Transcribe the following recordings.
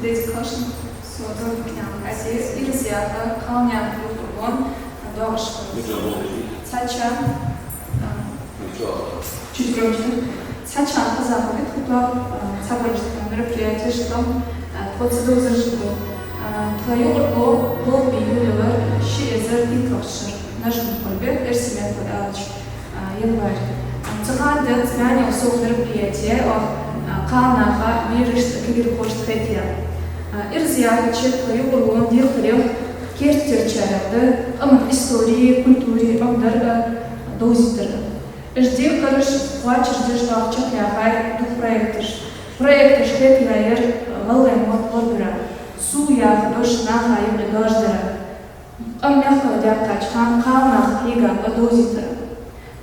Deze kast zo door de knal. Als je iedere jaar kan je gewoon doorschrijven. Sacha. Чуть громче. Sacha казаховит, кто собрался на мероприятие, что процедуру зажигу. Твою руку был биюлева шиезер и кошер. Нажим кольбе, эрсимет подалч январь. Цехандет знания усов мероприятия, канаха виришт кибер кошт хетия. Ирзиячи твою руку дилхрев кертерчарады, аман истории, культуре, амдар дозитер. Жди, короче, плачешь, ждешь лавчак, яхай, дух проектиш. Проектиш хет яер, валем от лобера. Суя, дош наха и дождера. Амяха дяткач, калнах ига, дозитер.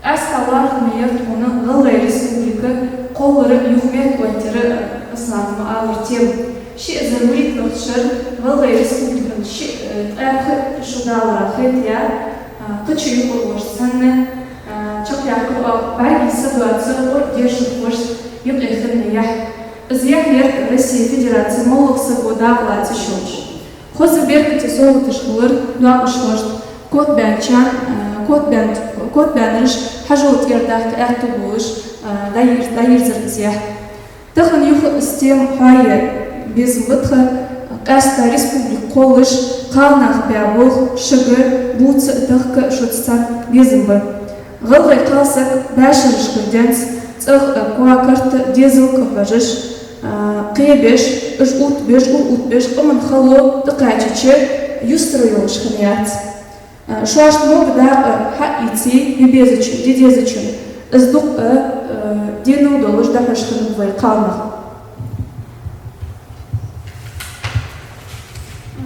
Аскалар меер туна, галай республика, колоры юхмет квартиры, основном аур тем. Ши зарурит нотшер, галай республика, ши эпхэ шудалра хет я, качу юхор санне. Çok yakın belki ситуацию держит может юбилейный я. Зря Россия Федерация молокса года платит щелч. Хозы беркати золото школыр дуа ушлошт. Кот бянрыш хажут ердахт әрті болыш дайыр зіргізия. Тахын юхы істем хайы без бұтқы Әста республик қолыш қалнақ бәбіл шығы бұлцы тахқы шутстан безімбі. Ғылғай қалсақ бәшіріш күрденс, цық куакарты дезілкі ғажыш, қиебеш, үш ұт-беш, ұмын қалу дықайчычы, юстры елыш қынят. Шуашты мұғыда ха ити, юбезічін, дедезічін, үздік дену долыш дақашқының вай қалмақ.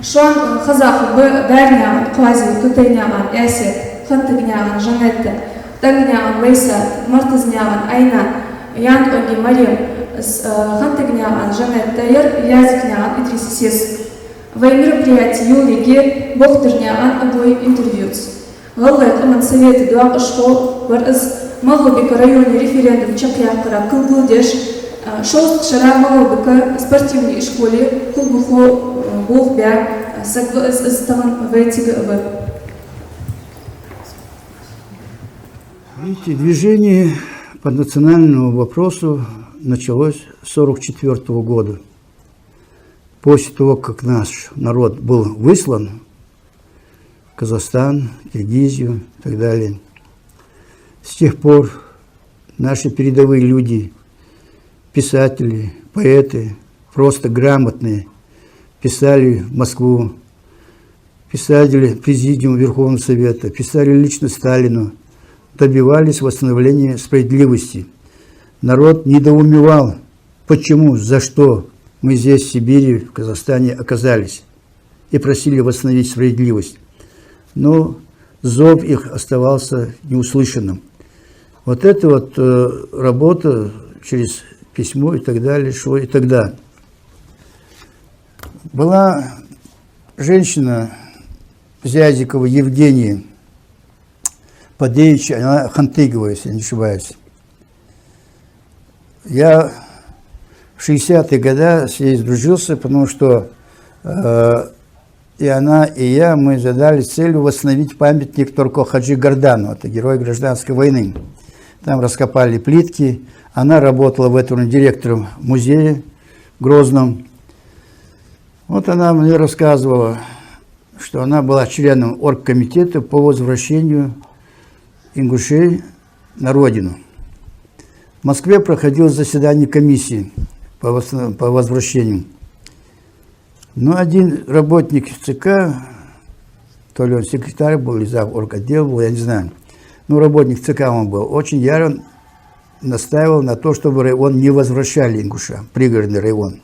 Шуан қазақы бұ дәрняғын, қуази, күтайняғын, әсет, қантығняғын, жанетті, Тагнян, Вейсат, Мартазнян, Айна, Ян Оги, Марим, Хантагнян, Жанет Тайер, Язикнян и Трисисес. В мероприятии Юлиги Бохтернян обои интервьюц. Галлет Аман Советы Дуак Школ, Вараз Малубика районе референдум Чакьякара, Кылбулдеш, Шост Шара Малубика спортивной школе, Кылбухо, Бохбя, Ставан Вейтига. Видите, движение по национальному вопросу началось с 1944 года. После того, как наш народ был выслан в Казахстан, Киргизию и так далее, с тех пор наши передовые люди, писатели, поэты, просто грамотные, писали в Москву, писали Президиуму Верховного Совета, писали лично Сталину, добивались восстановления справедливости. Народ недоумевал, почему, за что мы здесь, в Сибири, в Казахстане оказались, и просили восстановить справедливость. Но зов их оставался неуслышанным. Вот эта вот работа через письмо и так далее, шло и тогда. Была женщина Зязикова Евгения Падеевич, она Хантыгова, если не ошибаюсь. Я в 60-е годы с ней сдружился, потому что и она, и я, мы задали целью восстановить памятник Торко Хаджи Гордану, это герой гражданской войны. Там раскопали плитки, она работала в этом директором музея в Грозном. Вот она мне рассказывала, что она была членом оргкомитета по возвращению ингушей на родину. В Москве проходило заседание комиссии по возвращению. Но один работник ЦК, то ли он секретарь был, или зав. Орготдел был, я не знаю, но работник ЦК он был, очень яро настаивал на то, чтобы район не возвращали ингуша, пригородный район.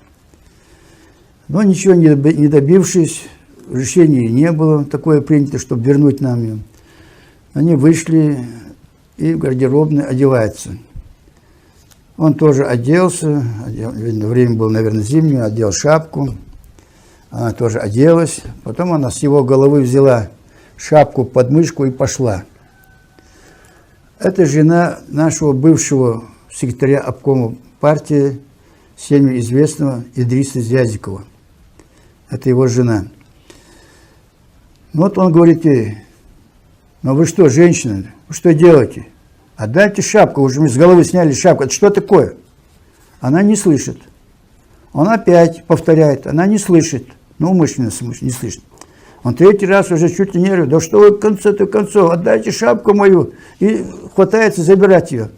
Но ничего не добившись, решения не было такое принято, чтобы вернуть нам ее. Они вышли и в гардеробной одеваются. Он тоже оделся, время было, наверное, зимнее, одел шапку. Она тоже оделась. Потом она с его головы взяла шапку под мышку и пошла. Это жена нашего бывшего секретаря обкома партии, всеми известного Идриса Зязикова. это его жена. Ну вот он говорит ей: ну вы что, женщина, вы что делаете? Отдайте шапку, уже с головы сняли шапку. Это что такое? Она не слышит. Он опять повторяет, она не слышит. Ну, умышленно не слышит. Он третий раз уже чуть ли не говорит: да что вы к концу, отдайте шапку мою. И хватается забирать ее.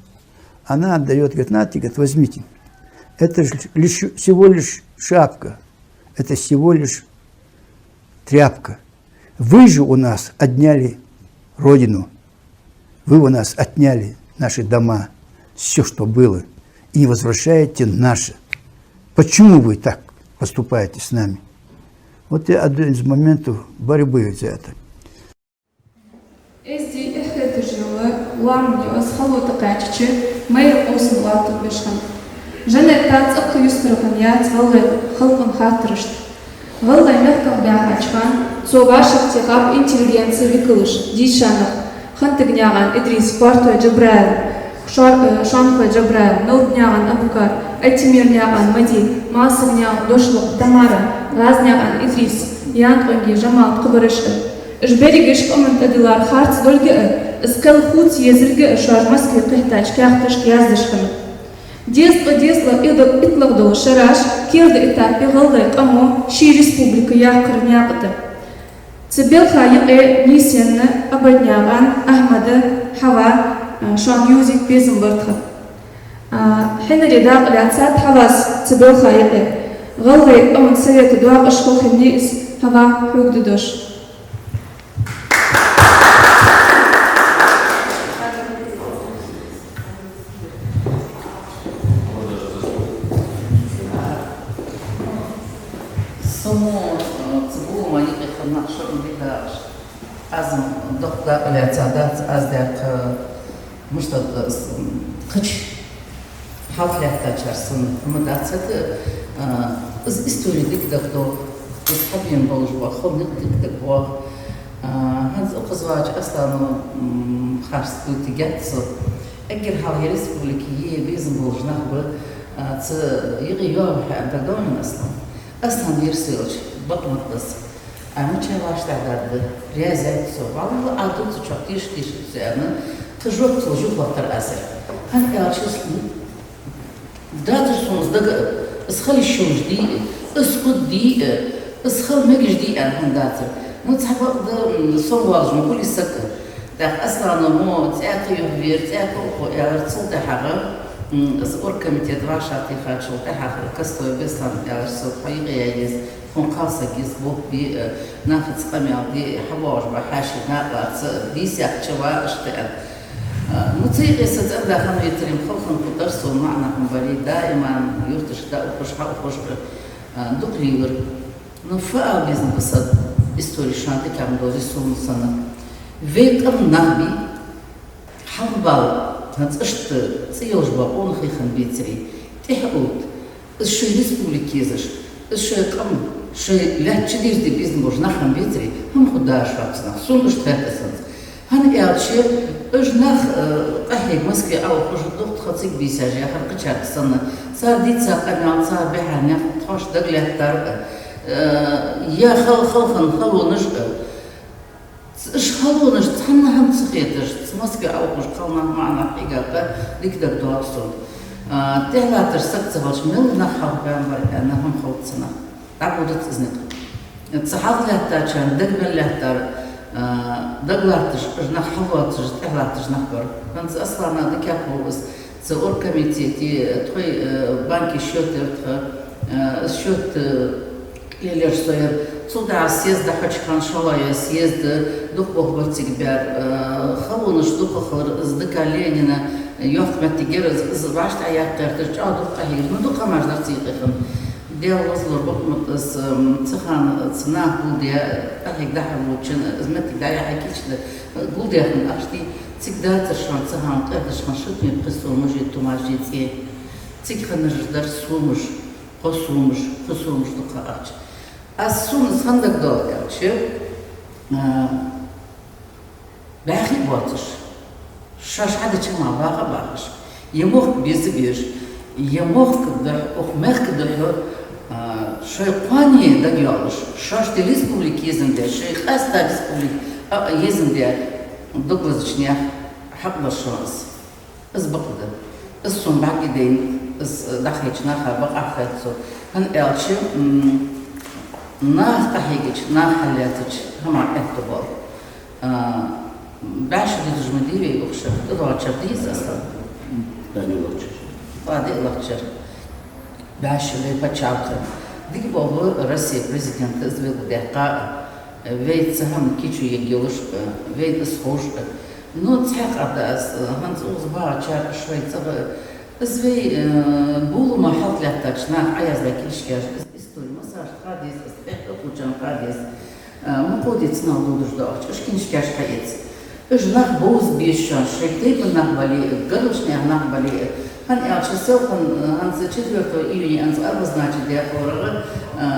Она отдает, говорит: нате, говорит, возьмите. Это всего лишь шапка. Это всего лишь тряпка. Вы же у нас отняли родину. Вы у нас отняли наши дома, все, что было, и не возвращаете наше. Почему вы так поступаете с нами? Вот это один из моментов борьбы за это. Эзди эхэ дэжэлэ уам диос халута каччи мэй осын лату бешхан. Жанэ тац акты юстырхан яц валгай халкан хатырышт. Валгай мехкал бяхачхан цовашек техап интеллигенция викылыш дишанах хантыгняган Идрис Партой Джабраев Шанхой Джабраев Наудняган Абукар Айтимирняган Мади Масыгняган Дошлок Тамара Газняган Идрис Янтонги Жамал Кубарышты Жберигиш комментадилар харц дольге искал хуц езерге шар Москве кыхтач кяхташ яздышкан. Детство итлагдо шараш кирда этапе галды амо ши республика яхкырнягыты. Цибел хайы нисенны абадняган Ахмады Хава шан юзик безым бартха. Хенри дақ лятсат Хавас цибел хайы галды амон советы дуақ ышқыл хенне из Хава хугды дош. Azım doktor öğretmenler az dert müşteri kaç hafifler çarsın mudatsatı istorik doktor istabilen boluşma xomnik doktor hans okuzvaç aslanı xarstı tigatsı eğer hali respublikiye bizim boluşna bu tı yığıyor pardon aslan research bakmaktas. Ama çevaşlarda riyazet soğanlı adı çok diş üzerine tecrübe çocuk vaktar asır. Hani açısın dadır sonunda ısxal işimiz değil, ısqud değil, ısxal meclis değil anhendatır. Mutsaba da son vazgeçme polisak da aslanı mo tiyatro ver tiyatro o yarısı da haga spor komiteti vaşatı kaçıl da haga kastoy besan yarısı payıya ونقاصك يسبوك بنافذ قمع دي حواج بحاشي ناقص ديسيا شوا اشتغل موسيقى ستبدا خم يترم خلقن قدرسوا معنا مبالي دائما يرتش دا وخش حق وخش دقليور نفع بيزن بصد استوري شانتي كام دوزي سون سنة فيت ام نهبي حنبال هتشت سيوج بقون خيخن بيتري تحقوت الشي ريسبوليكيزش الشي قم شيء لا تشدير دي بيزن بوجناخ بيتري هم خداش رابسنا سونش تاتسنت هن يالشي اجناخ قهي مسكي او خش ضغط خطيك بيساجي اخر قشاك سنة صار ديت ساقنا صار بها ناخ تخش دقلة دار يا خلخن خلونش اش خلونش تحنا هم تسخيتش مسكي او خش قلنا معنا حقيقة ديك دك دوابسون تهلا ترسك تبغاش من نخاف بأمر أنهم خوتنا تعبدت إذنك تصحاب له تاچان دقمن له تار دقلاتش جناح حواتش تهلاتش نخبر فانت أصلا دكابو بس تصور كميتي تخوي بانكي شوتر شوت ليش صير صدع سيزد حج كان شوايا سيزد دوق بخبرتك بير خلونش دوق خر ازدكا ليننا يوقت ما تجير زباشت عياق قرتش دوق قهير من دوق ما جدر تيقفن ديال وصل ربط تخان صناع بوديا أهيك دحر وتشن زمتك دايا حكيش بوديا من أشتي تقدر تشان تخان قدرش خان شتني بقصو مجي توماجي تي تخان جدر سومش قصومش قصومش دوق أرش السون صندق دول يعني باخي بواتش شاش حدا تشمع باغش يموخ بيزبيش يموخ كده أو مخ كده Şöyle Paniye da gelmiş. Şaştı Respublik yezinde, şey hasta Respublik yezinde dokuzçuya haklaşıyoruz. İz bakıdı. İz son bak gideyin. İz dahiçna habak afetso. Han elçi nah tahigiç, nah hallatıç. Hamar etti bol. Başı düzmü değil mi okşar? Doğaçar değil aslında. Beni olacak. Hadi lakçar. Başı ve paçavkı. Dik bolu Rusya prezidenti izveli dehqa ve tsaham kiçu yegiluş ve ishoş. No tsak adas hans uzbaçar Şveytsa'da izvey bulu mahatlatçna ayazdaki ilişkiler istoy masaj hadis okucan hadis mukodets navdudujda açışkinşkaş kayet. Ижнах боз бешан, шейтей нахбали, гадушный нахбали. Хан элчисел хан за 4 июня анз обозначит диапорага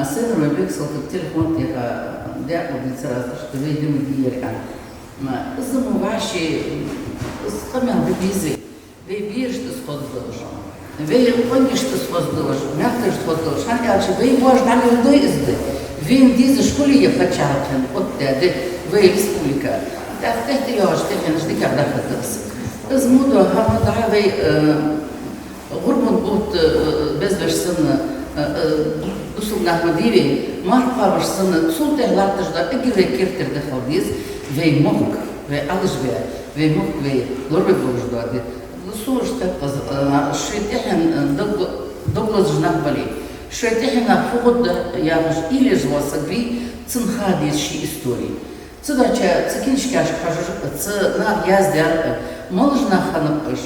сын Рубик соток телефон тека диапорница раз что видим диеркан. Зому ваши скамян бибизи, вы бир что сходилось. Вы поняли что сходилось, мягко что сходилось. Хан элчи вы можно любой изды. Вы дизе школе я почалкан, вот да, вы республика. تحت ياش تفهم شديك على خدس زمودو هم دعوي غربون بوت بزبش سنة دوسو نحمديري مارقا بش سنة تصول تهلاتش دا اجري كيرتر دخلديز في مخك في ألش في مخك في غربة بوش دادي دوسوش تقز شيتحن دوغلز جناح بالي شيتحن فوق ياغش إلي جواسك بي تنخاديز شي истории. Цудача цикиншкаш кажу, ц на яздяр, молжна ханапыш,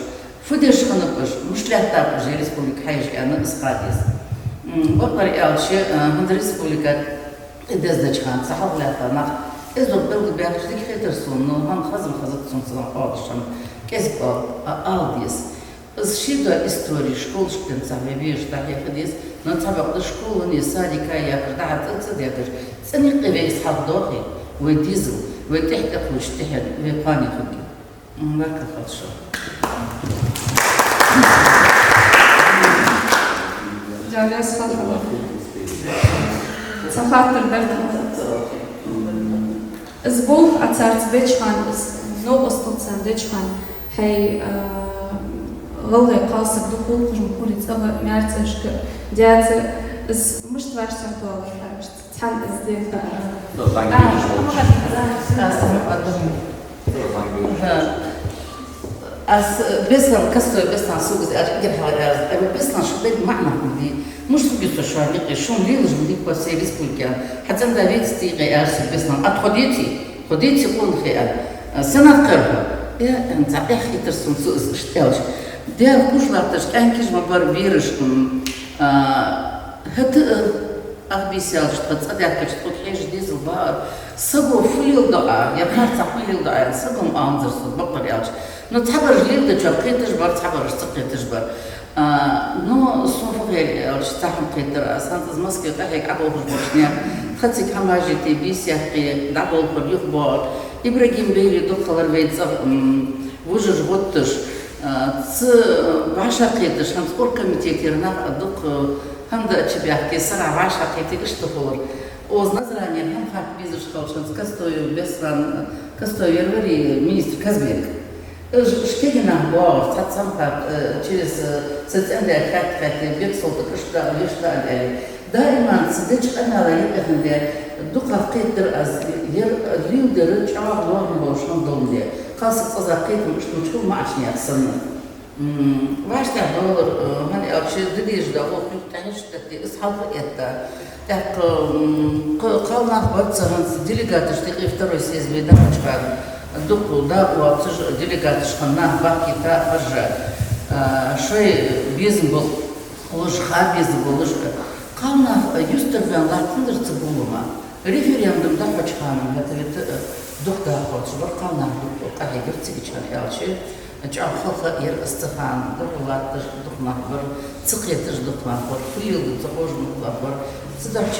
фудеш ханапыш, мушлята же республика хайж ана исхадис. Бакар ялчи ханд республика дездачхан сахаблята на эзоб бел бяхшдик хетерсон, но хан хазм хазатсон цан алшам. Кезба алдис. Из шида истории школ шпенца вебеш да хадис, но цабак школа не садика я когда цадякаш. Цаник весь хаддохи. وديزل وتحتق واجتهد ويقاني خبي ماك خالصة جالس خاطر سخاطر درت زبوف أتصرت بيتشان نو أستطسن بيتشان هي غلي قاصد دخول جمهوري تصغر مارتش ديات مش تواشتر طول تحل ازديت بسنا كسر بسنا سوق أجيب هذا بسنا شديد معنا دي مش بيسوا شو هنيك شو ليلج بدي كوسيريس كل حتى عند بيت استيقي أرسل بسنا خديتي كل خيال سنة قربة يا أنت أخي ترسم سوق اشتغلش ده كوش لاتش كان كيش ما بربيرش هت أخبيسيال شتقد صديقك شتقد حيش ديزل بار سبو فليل دعاء يا بنات فليل دعاء سبو أنظر صد بقر يالش نو تحبر جليل دجا قيت تجبر تحبر اشتقي تجبر نو صوف غير يالش تحم قيتر أسانت زمسكي قاحيك عبو بجبرشنيا خدسي كماجي تي بيسيا قي دعبو القريق بار إبراهيم بيلي دخل الويت وجج غطش ц ваша قيتش هم تقول كميتيرنا دق هم ده تشبيه كسر عاشا قيتي اشتغل اوز نظرانيا هم خاط بيزش خالص كاستوي بسران كاستوي يروري مينستر كازبيك شكينا بوار تتصنف через социальные حاجات بيكسل تكشتا يشتا دائما صدق انا لا يقهن ده دقه قيتر از ير درج عوض الله بوشان دولدي خاصة صداقيت مش مشكور ما عشان يحصلنا. واش تعبر من أشياء دليج ده هو كنت تعيش تدي أصحاب إتا تاك قالنا بعد سهل دليجات تشتغل في تروي سيز بيدا مشبع الدكتور ده واتش دليجات شخنا باقي تا برجع شوي بيزنبل وش خاب بيزنبل وش قالنا يسترفع الله تندر تبولما ريفيريندم ده بتشخانم هذا دكتور خالص برقنا دكتور قاعد يرتقي شان يالشي جاء خلق ير استفان دكتور دكتور بر تقيت دكتور بر فيل تقوج مقبر صدقش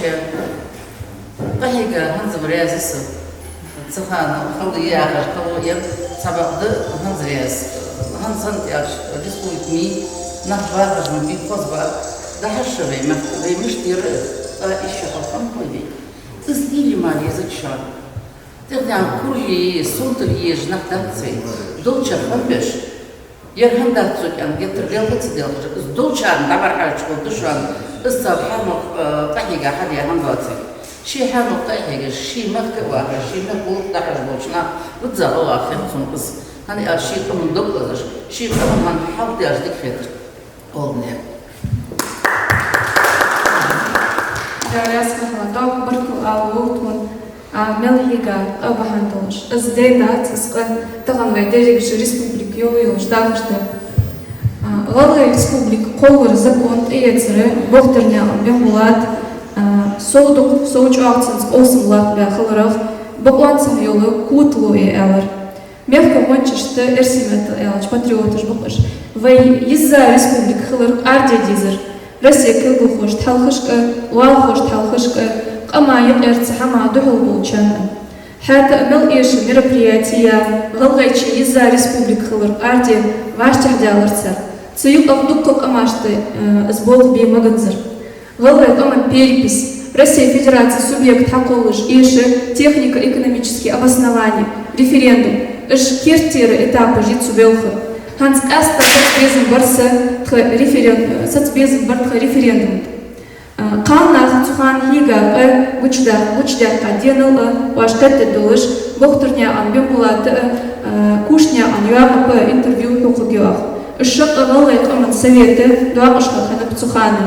قاعد هنز برياس تفان خلق يا اخر خلق ير سبق هنز رياس هنز يالش ديسبويت مي نخبر من بي خصبه daha şöyle mektubaymış diye işe halkam koydu. İzlili mali yazıçan. Derden kurye, sontur yejnak dantse. Dolça habeş. Yerhan datsuk an getirdiği tıdılır. Dolçan dabar harç oldu şu an. Isabhanı tahiga hadi han datse. Şey hanı tahiga şey mektuba, şey mektuba daha dolçna. Bıdzağı ahim son kız. Hani şey onun doktorlar. Şey falan halk yazdık fedir. Olmuyor. Jarjaska dog barku alutun melhiga abahantosh. Zdejdat tahan vajdežik республик йоюш дамште. Галга республик қолыр закон иецері бұқтырня бембулат соудық соуч акцинс осымлат бә қылырық бұқлансын йолы кутлу әлір. Мелко мончышты эрсиметі әліч патриотыш бұқыш. Вай езза республик қылырық ардедизір. Россия кылгухош талхышкы, валхош талхышкы, қамайық әртсі хама дұхыл болчаны. Хәті әміл еші мероприятия, ғылғайчы езза республик қылыр арде ваштях дялырцар. Цыюк авдуккок амашты сбол беймагынзыр. Ғылғай қамын перепись. Россия Федерация субъект хақолыш еші технико-экономические обоснования, референдум, үш кертері этапы жетсу белхы. Ханс Аста соцбезім барты референдум. Қалнақ цухан хигақы ғучдаққа денілі уашқатты дұлыш бұқтырня анбен бұлаты кушня анюағапы интервью хұқығыуақ. Үшік ұғылғай қымын советі дуағышқа қанып цуханы.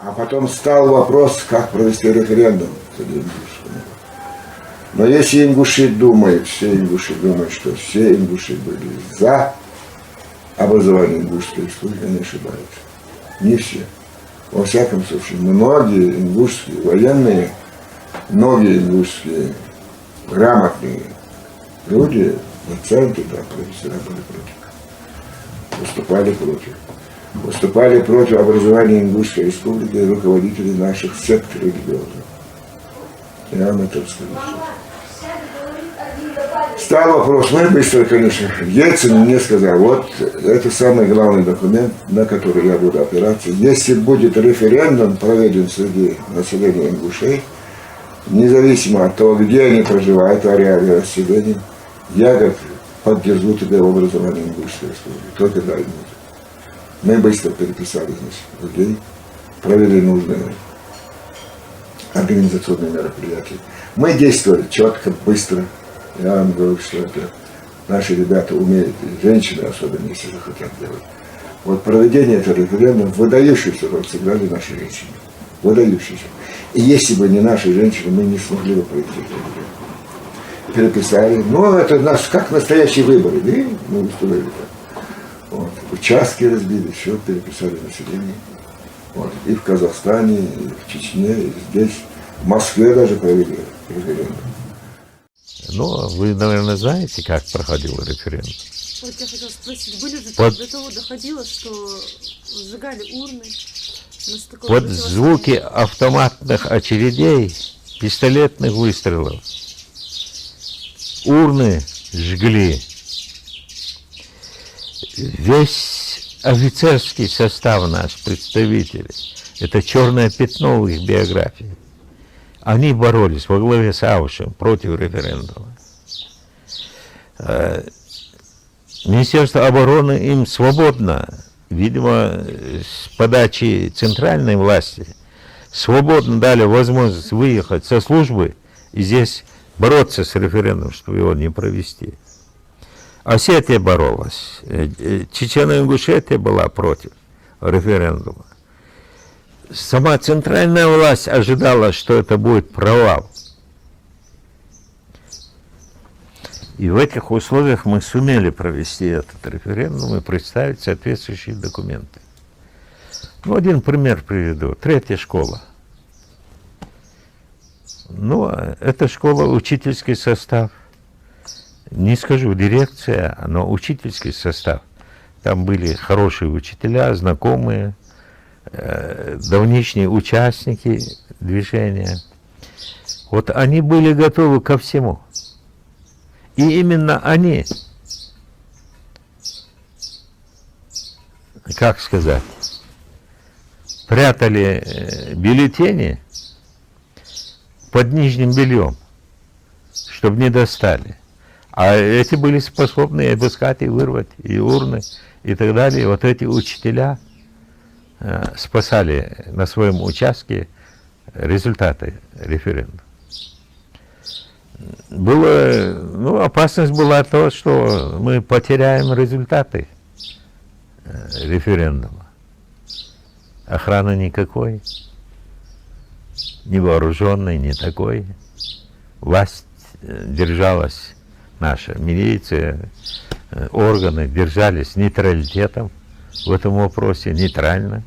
А потом стал вопрос, как провести референдум. Но если ингуши думают, все ингуши думают, что все ингуши были за образование ингушской республики, они ошибаются. Не все. Во всяком случае, многие ингушские военные, многие ингушские грамотные люди, доценты, да, профессора были против. Выступали против образования Ингушской республики руководители наших сект религиозных. Я вам это скажу. Стал вопрос, мы быстро, конечно, Ельцин мне сказал, вот это самый главный документ, на который я буду опираться. Если будет референдум проведен среди населения ингушей, независимо от того, где они проживают, в ареале расселения, я, говорит, поддержу тебя в образовании Ингушской республики. Только дай мне. Мы быстро переписали, значит, людей, провели нужные организационные мероприятия. Мы действовали четко, быстро. Я вам говорю, что это наши ребята умеют, и женщины особенно, если захотят делать. Вот проведение этого референдума, выдающуюся роль сыграли наши женщины. Выдающиеся. И если бы не наши женщины, мы не смогли бы пройти это референдум. Переписали. Ну, это наш, как настоящие выборы. И мы устроили так. Вот. Участки разбили, все переписали население. Вот. И в Казахстане, и в Чечне, и здесь, в Москве даже провели референдум. Ну, вы, наверное, знаете, как проходил референдум. Вот я хотела спросить, были же до того доходило, что сжигали урны? Под звуки автоматных очередей, пистолетных выстрелов, урны жгли. Весь офицерский состав наш, представители, это черное пятно в их биографии. Они боролись во главе с Аушем против референдума. Министерство обороны им свободно, видимо, с подачи центральной власти, свободно дали возможность выехать со службы и здесь бороться с референдумом, чтобы его не провести. Осетия боролась, Чечено-Ингушетия была против референдума. Сама центральная власть ожидала, что это будет провал. И в этих условиях мы сумели провести этот референдум и представить соответствующие документы. Ну, один пример приведу. 3-я школа. Ну, эта школа, учительский состав. Не скажу дирекция, но учительский состав. Там были хорошие учителя, знакомые, давнишние участники движения. Вот они были готовы ко всему. И именно они как сказать, прятали бюллетени под нижним бельем, чтобы не достали. А эти были способны и обыскать, и вырвать, и урны, и так далее. И вот эти учителя спасали на своем участке результаты референдума. Опасность была то, что мы потеряем результаты референдума. Охраны никакой, ни вооруженной, ни такой. Власть держалась, наша милиция, органы держались нейтралитетом в этом вопросе, нейтрально,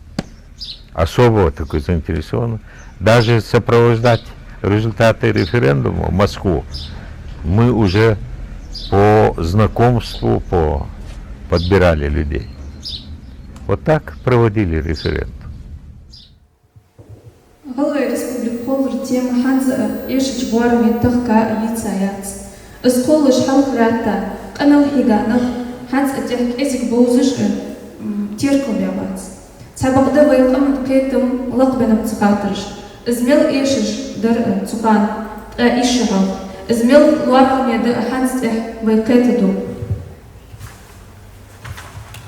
особо такой заинтересован. Даже сопровождать результаты референдума в Москву мы уже по знакомству подбирали людей. Вот так проводили референдум. Головой республик Колор тем Ханз Ишич Буарми Тахка Яцаяц. Из Колыш Халхрата Канал Хиганов Ханз Атях Эзик Боузыш Тиркл Бябац. Сабагда Вайкам Кетум Лакбенам Цукатрыш. Измел Ишиш Дар Цукан Ишихал. Измел Луархам Яда Ханз Вайкетаду.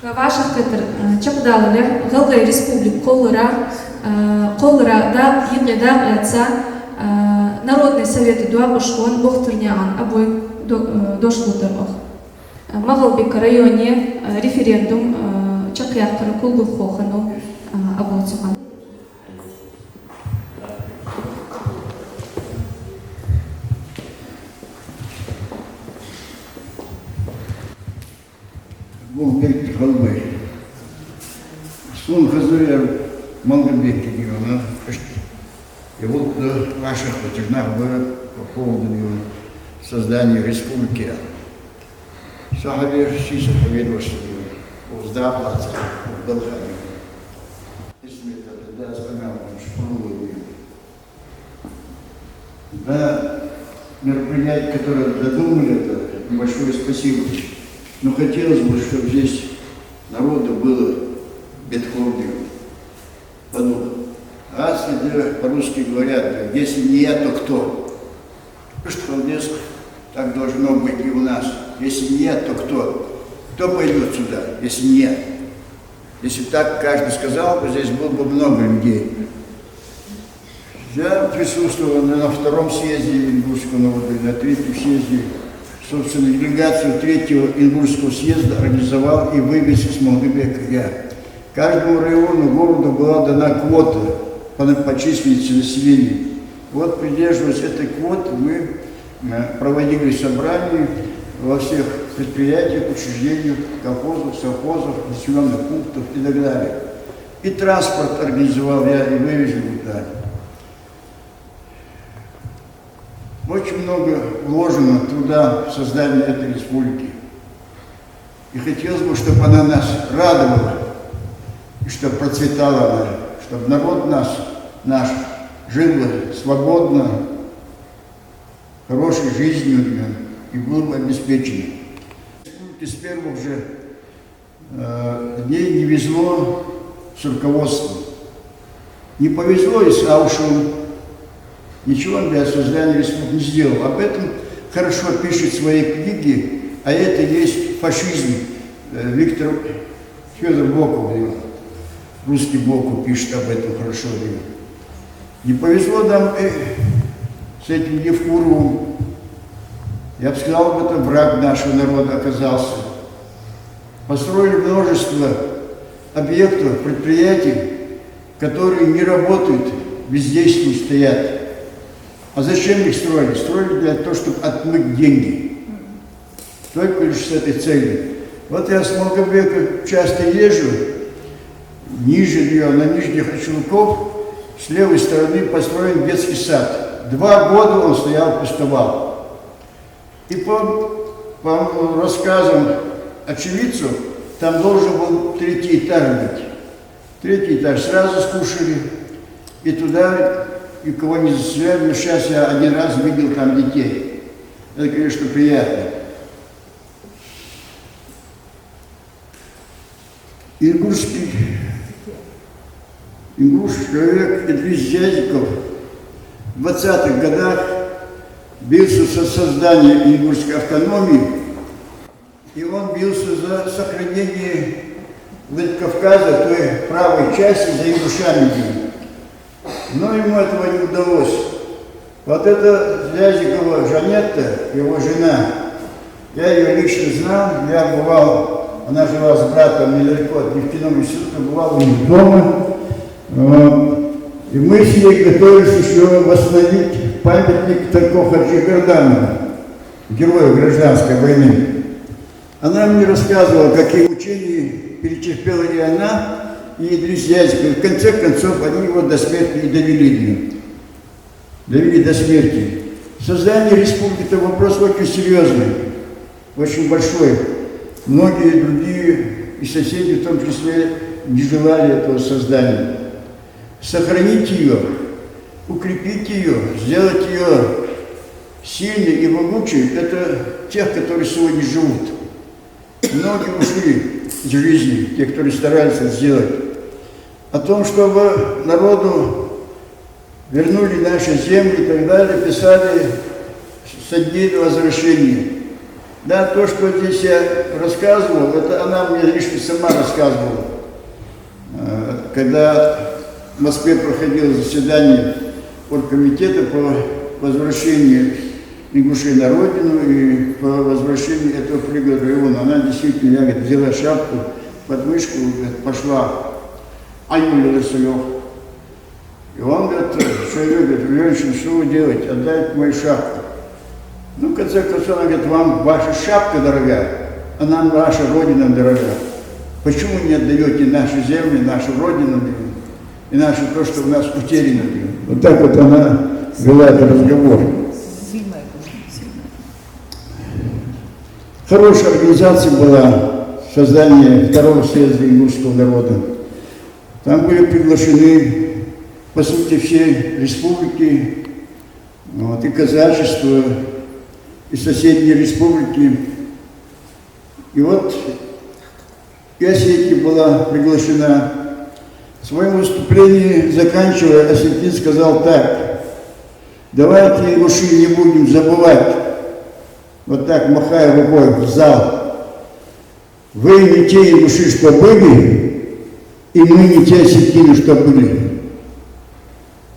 Ваших Кетр Чапдалале Головой республик Колора да Егеда Яца Народный совет Дуабушвон Бохтернян обой дошлутерох. Магалбик районе референдум Чакьякара Кулгухохану Абуцухан. Волбек Халбай. Сун Хазуяр Мангабек региона. И вот ваших потежнах было по поводу создания республики. Сахавер Сиса поведовался в Сдавлаце, в Долхане. Если это да, вспоминал, школу. Да, мероприятие, которое задумали, это небольшое спасибо. Но хотелось бы, чтобы здесь народу было бетхлобию. А если по-русски говорят, если не я, то кто? Потому что Халдеск так должно быть и у нас. Если не я, то кто? Кто пойдет сюда, если не я? Если так каждый сказал бы, здесь было бы много людей. Я присутствовал на втором съезде Ингушского народа, на третьем съезде. Собственно, делегацию третьего Ингушского съезда организовал и вывез из Малгобека я. Каждому району города была дана квота по численности населения. Вот, придерживаясь этой квоты, мы проводили собрания во всех предприятиях, учреждениях, колхозах, совхозах, населенных пунктов и так далее. И транспорт организовал я и вывезли туда. Очень много вложено труда в создание этой республики. И хотелось бы, чтобы она нас радовала, и чтобы процветала она, чтобы народ наш жил свободно, хорошей жизнью и был бы обеспечен. С первых же дней не везло с руководством. Не повезло и с Аушевым. Ничего он для создания республики не сделал. Об этом хорошо пишет в своей книге, а это есть фашизм. Виктор Федор Боков, русский Боков пишет об этом хорошо. Не повезло нам с этим Евкуровым. Я бы сказал, об этом враг нашего народа оказался. Построили множество объектов, предприятий, которые не работают, бездействуют, стоят. А зачем их строили? Строили для того, чтобы отмыть деньги. Только лишь с этой целью. Вот я с Малгобека часто езжу, ниже ее, на нижних Очелков, с левой стороны построен детский сад. 2 года он стоял, пустовал. И по рассказам очевидцев, там должен был 3-й этаж быть. 3-й этаж сразу скушали, и туда и кого не заселяли. Но сейчас я один раз видел там детей. Это, конечно, приятно. ингушский человек Идрис Зязиков в 20-х годах бился за создание ингушской автономии, и он бился за сохранение Владикавказа, той правой части, за ингушами. Но ему этого не удалось. Вот эта Зязикова Жанетта, его жена, я ее лично знал, я бывал, она жила с братом недалеко от нефтяного института, бывал у них дома. И мы с ней готовились еще восстановить памятник Тарко Хаджи Гарданову, герою гражданской войны. Она мне рассказывала, какие мучения перетерпела и она, и Идрис Зязиков. В конце концов, они его до смерти и довели. Довели до смерти. Создание республики – это вопрос очень серьезный, очень большой. Многие другие и соседи, в том числе, не желали этого создания. Сохранить ее, укрепить ее, сделать ее сильной и могучей – это тех, которые сегодня живут. Многие ушли из жизни, те, которые старались это сделать. О том, чтобы народу вернули наши земли и так далее, писали со дней до возвращения. Да, то, что здесь я рассказывал, это она мне лично сама рассказывала. Когда в Москве проходило заседание оргкомитета по возвращению ингушей на родину и по возвращению этого пригорода района. Она действительно, я говорит, взяла шапку, подмышку, говорит, пошла. Аюля Лысоев. И он говорит, что любит, женщина, что вы делаете, отдайте мою шапку. Ну, в конце концов, она говорит, вам ваша шапка дорога, а нам наша родина дорога. Почему не отдаете наши земли, нашу родину и наше то, что у нас утеряно? Вот так вот она вела этот разговор. Хорошая организация была, создание второго съезда ингушского народа. Там были приглашены, по сути, все республики, вот, и казачество, и соседние республики. И вот и Осетия была приглашена. В своем выступлении, заканчивая, Осетин сказал так: давайте, ингуши, не будем забывать, вот так, махая рукой в зал, вы не те ингуши, что были, и мы не те осетины, что были.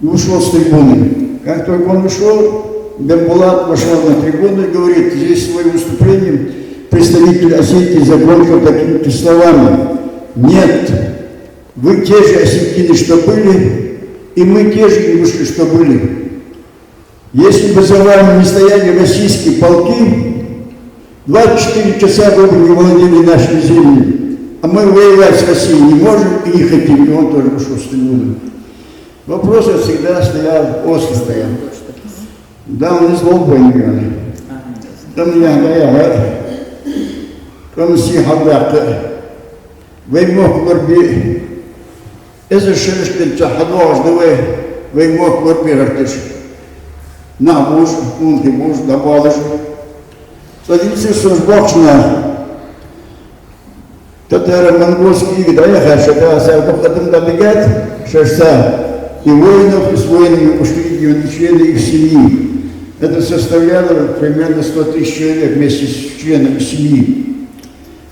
И ушел с трибуны. Как только он ушел, Бенбулат вошел на трибуну и говорит, здесь своим выступлением представитель Осетии закончил такими словами: нет, вы те же осетины, что были, и мы те же ингуши, что были. Если бы за вами не стояли российские полки, 24 часа вы бы не владели нашей землей. А мы воевать с Россией не можем и не хотим. И он тоже ушел с трибуны. Вопрос всегда стоял остро. Да, он не зло войны. Там я говорю, там си хабака. Воймох варби. Это шерештен чахадвож, давай воймох варби рартыш. На буш, унки буш, добавиш. Садится службокшна. Татаро-монгольские доехали, что саркофатом добегать, шерста. И воинов с воинами ушли члены их семьи. Это составляло примерно 100 тысяч человек вместе с членами семьи.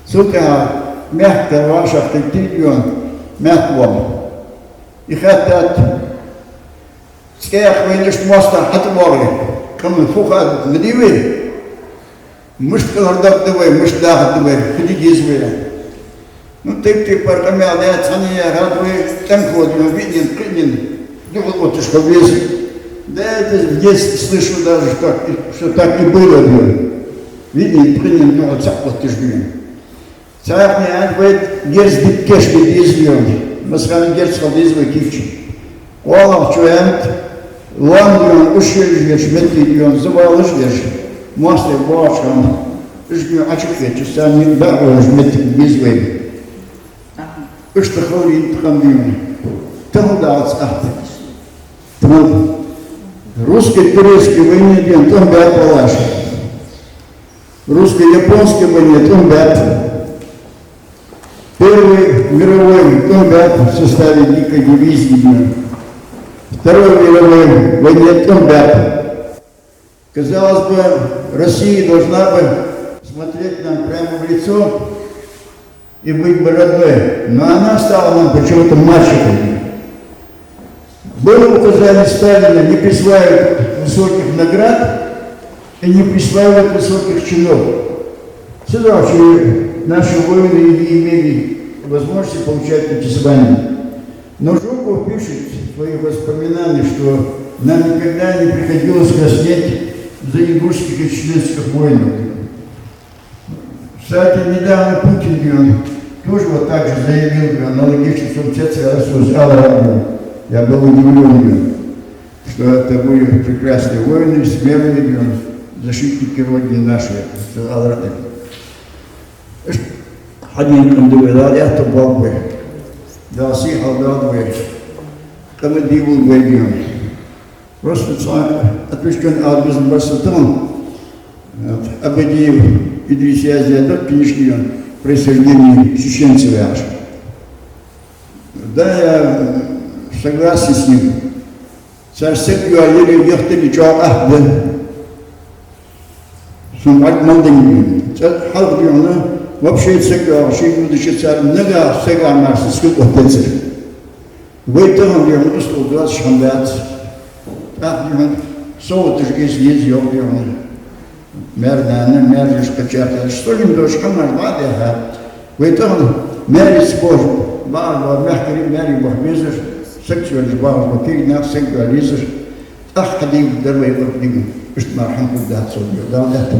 Сука, мягко ваша автотильон, мягко вам. И хотят, скеях войниш моста хатворы, кому фуха надивы, мышка нардак давай, мышка давай, ходигизвы. Ну ты паркамял, я цания, радвы, там ходим, виден, клинин. Вот что весь, да это в детстве слышу даже, что так и было. Видите, принят, ну вот так вот ты жди. Царь не ангвает, герц бит кешки дизлион, масхан герц халдизва кивчи. Олам чуэнт, ламдион ушельжвеш, метидион, завалышвеш, мастер башкан, жди ачухвечи, сами дагож метидизвей. Что халдин тхандион, там дац ахты. Русско-турецкой войне ден, там бят палаш. Русско-японской войне, там бят. Первый мировой комбат в составе дикой дивизии. Второй мировой войне комбат. Казалось бы, Россия должна бы смотреть нам прямо в лицо и быть бы родной, но она стала нам почему-то мальчиками. Было указание Сталина не присваивать высоких наград и не присваивать высоких чинов. Всегда наши воины не имели возможности получать эти звания. Но Жуков пишет в своих воспоминаниях, что нам никогда не приходилось краснеть за ингушских и чеченских воинов. Кстати, недавно Путин тоже вот так же заявил аналогично, что все с Алла. Я был удивлен, что это были прекрасные воины, смелые защитники Родины нашей. Один кандидат, это был бы. Да, сихал, командир был бы. Просто отвечен адрес Барсатон, Абадиев, Идрисия Азиадот, конечно, присоединение чеченцев аж. Да, я согласен с ним. Сарсек юалери вехтели чоа ахда. Сумак манденги. Халк дюна вообще цега, шейк будущий царь, много цега марса сколько отец. В этом я просто 20 шандат. Ах, дюна, соут из ёб дюна. Мердана, мердиш качата. Что ли дошка мармада? В этом мерис Божий. Баба, мягкий мери Бахмезер. Сексуальный баба, покей, нас сексуализер. Ах, ходим, дарвай, бахдим. Что мархам куда отсюда. Да, это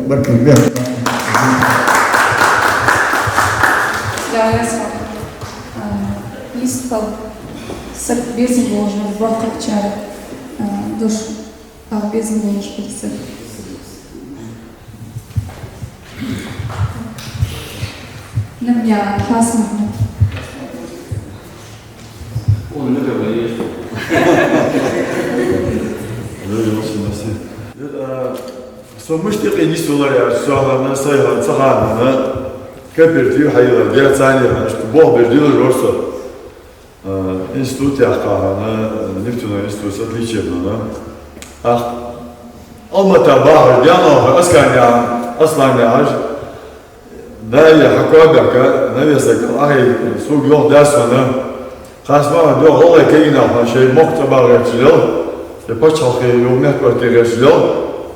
баркал вверх. Да, я сам. Листал сак безин Божий, бахал чара. Душ, безин Божий полисет. На меня классно. Он не говорит. مشتاق يسولر يا سؤالنا سايها صحانا كبرتي حيلا جات ثاني بوه برديل الرسل انستوت يحقانا نفتنا انستوت ساتليشنا اخ المتا باهر ديانا اسكان يا اصلا يا حاج دا يا حكوابك نبي سكر اهي سوق يوم داسنا خاص ما دو والله كاينا شيء مكتبه رجل يبقى خير يوم نحكي رجل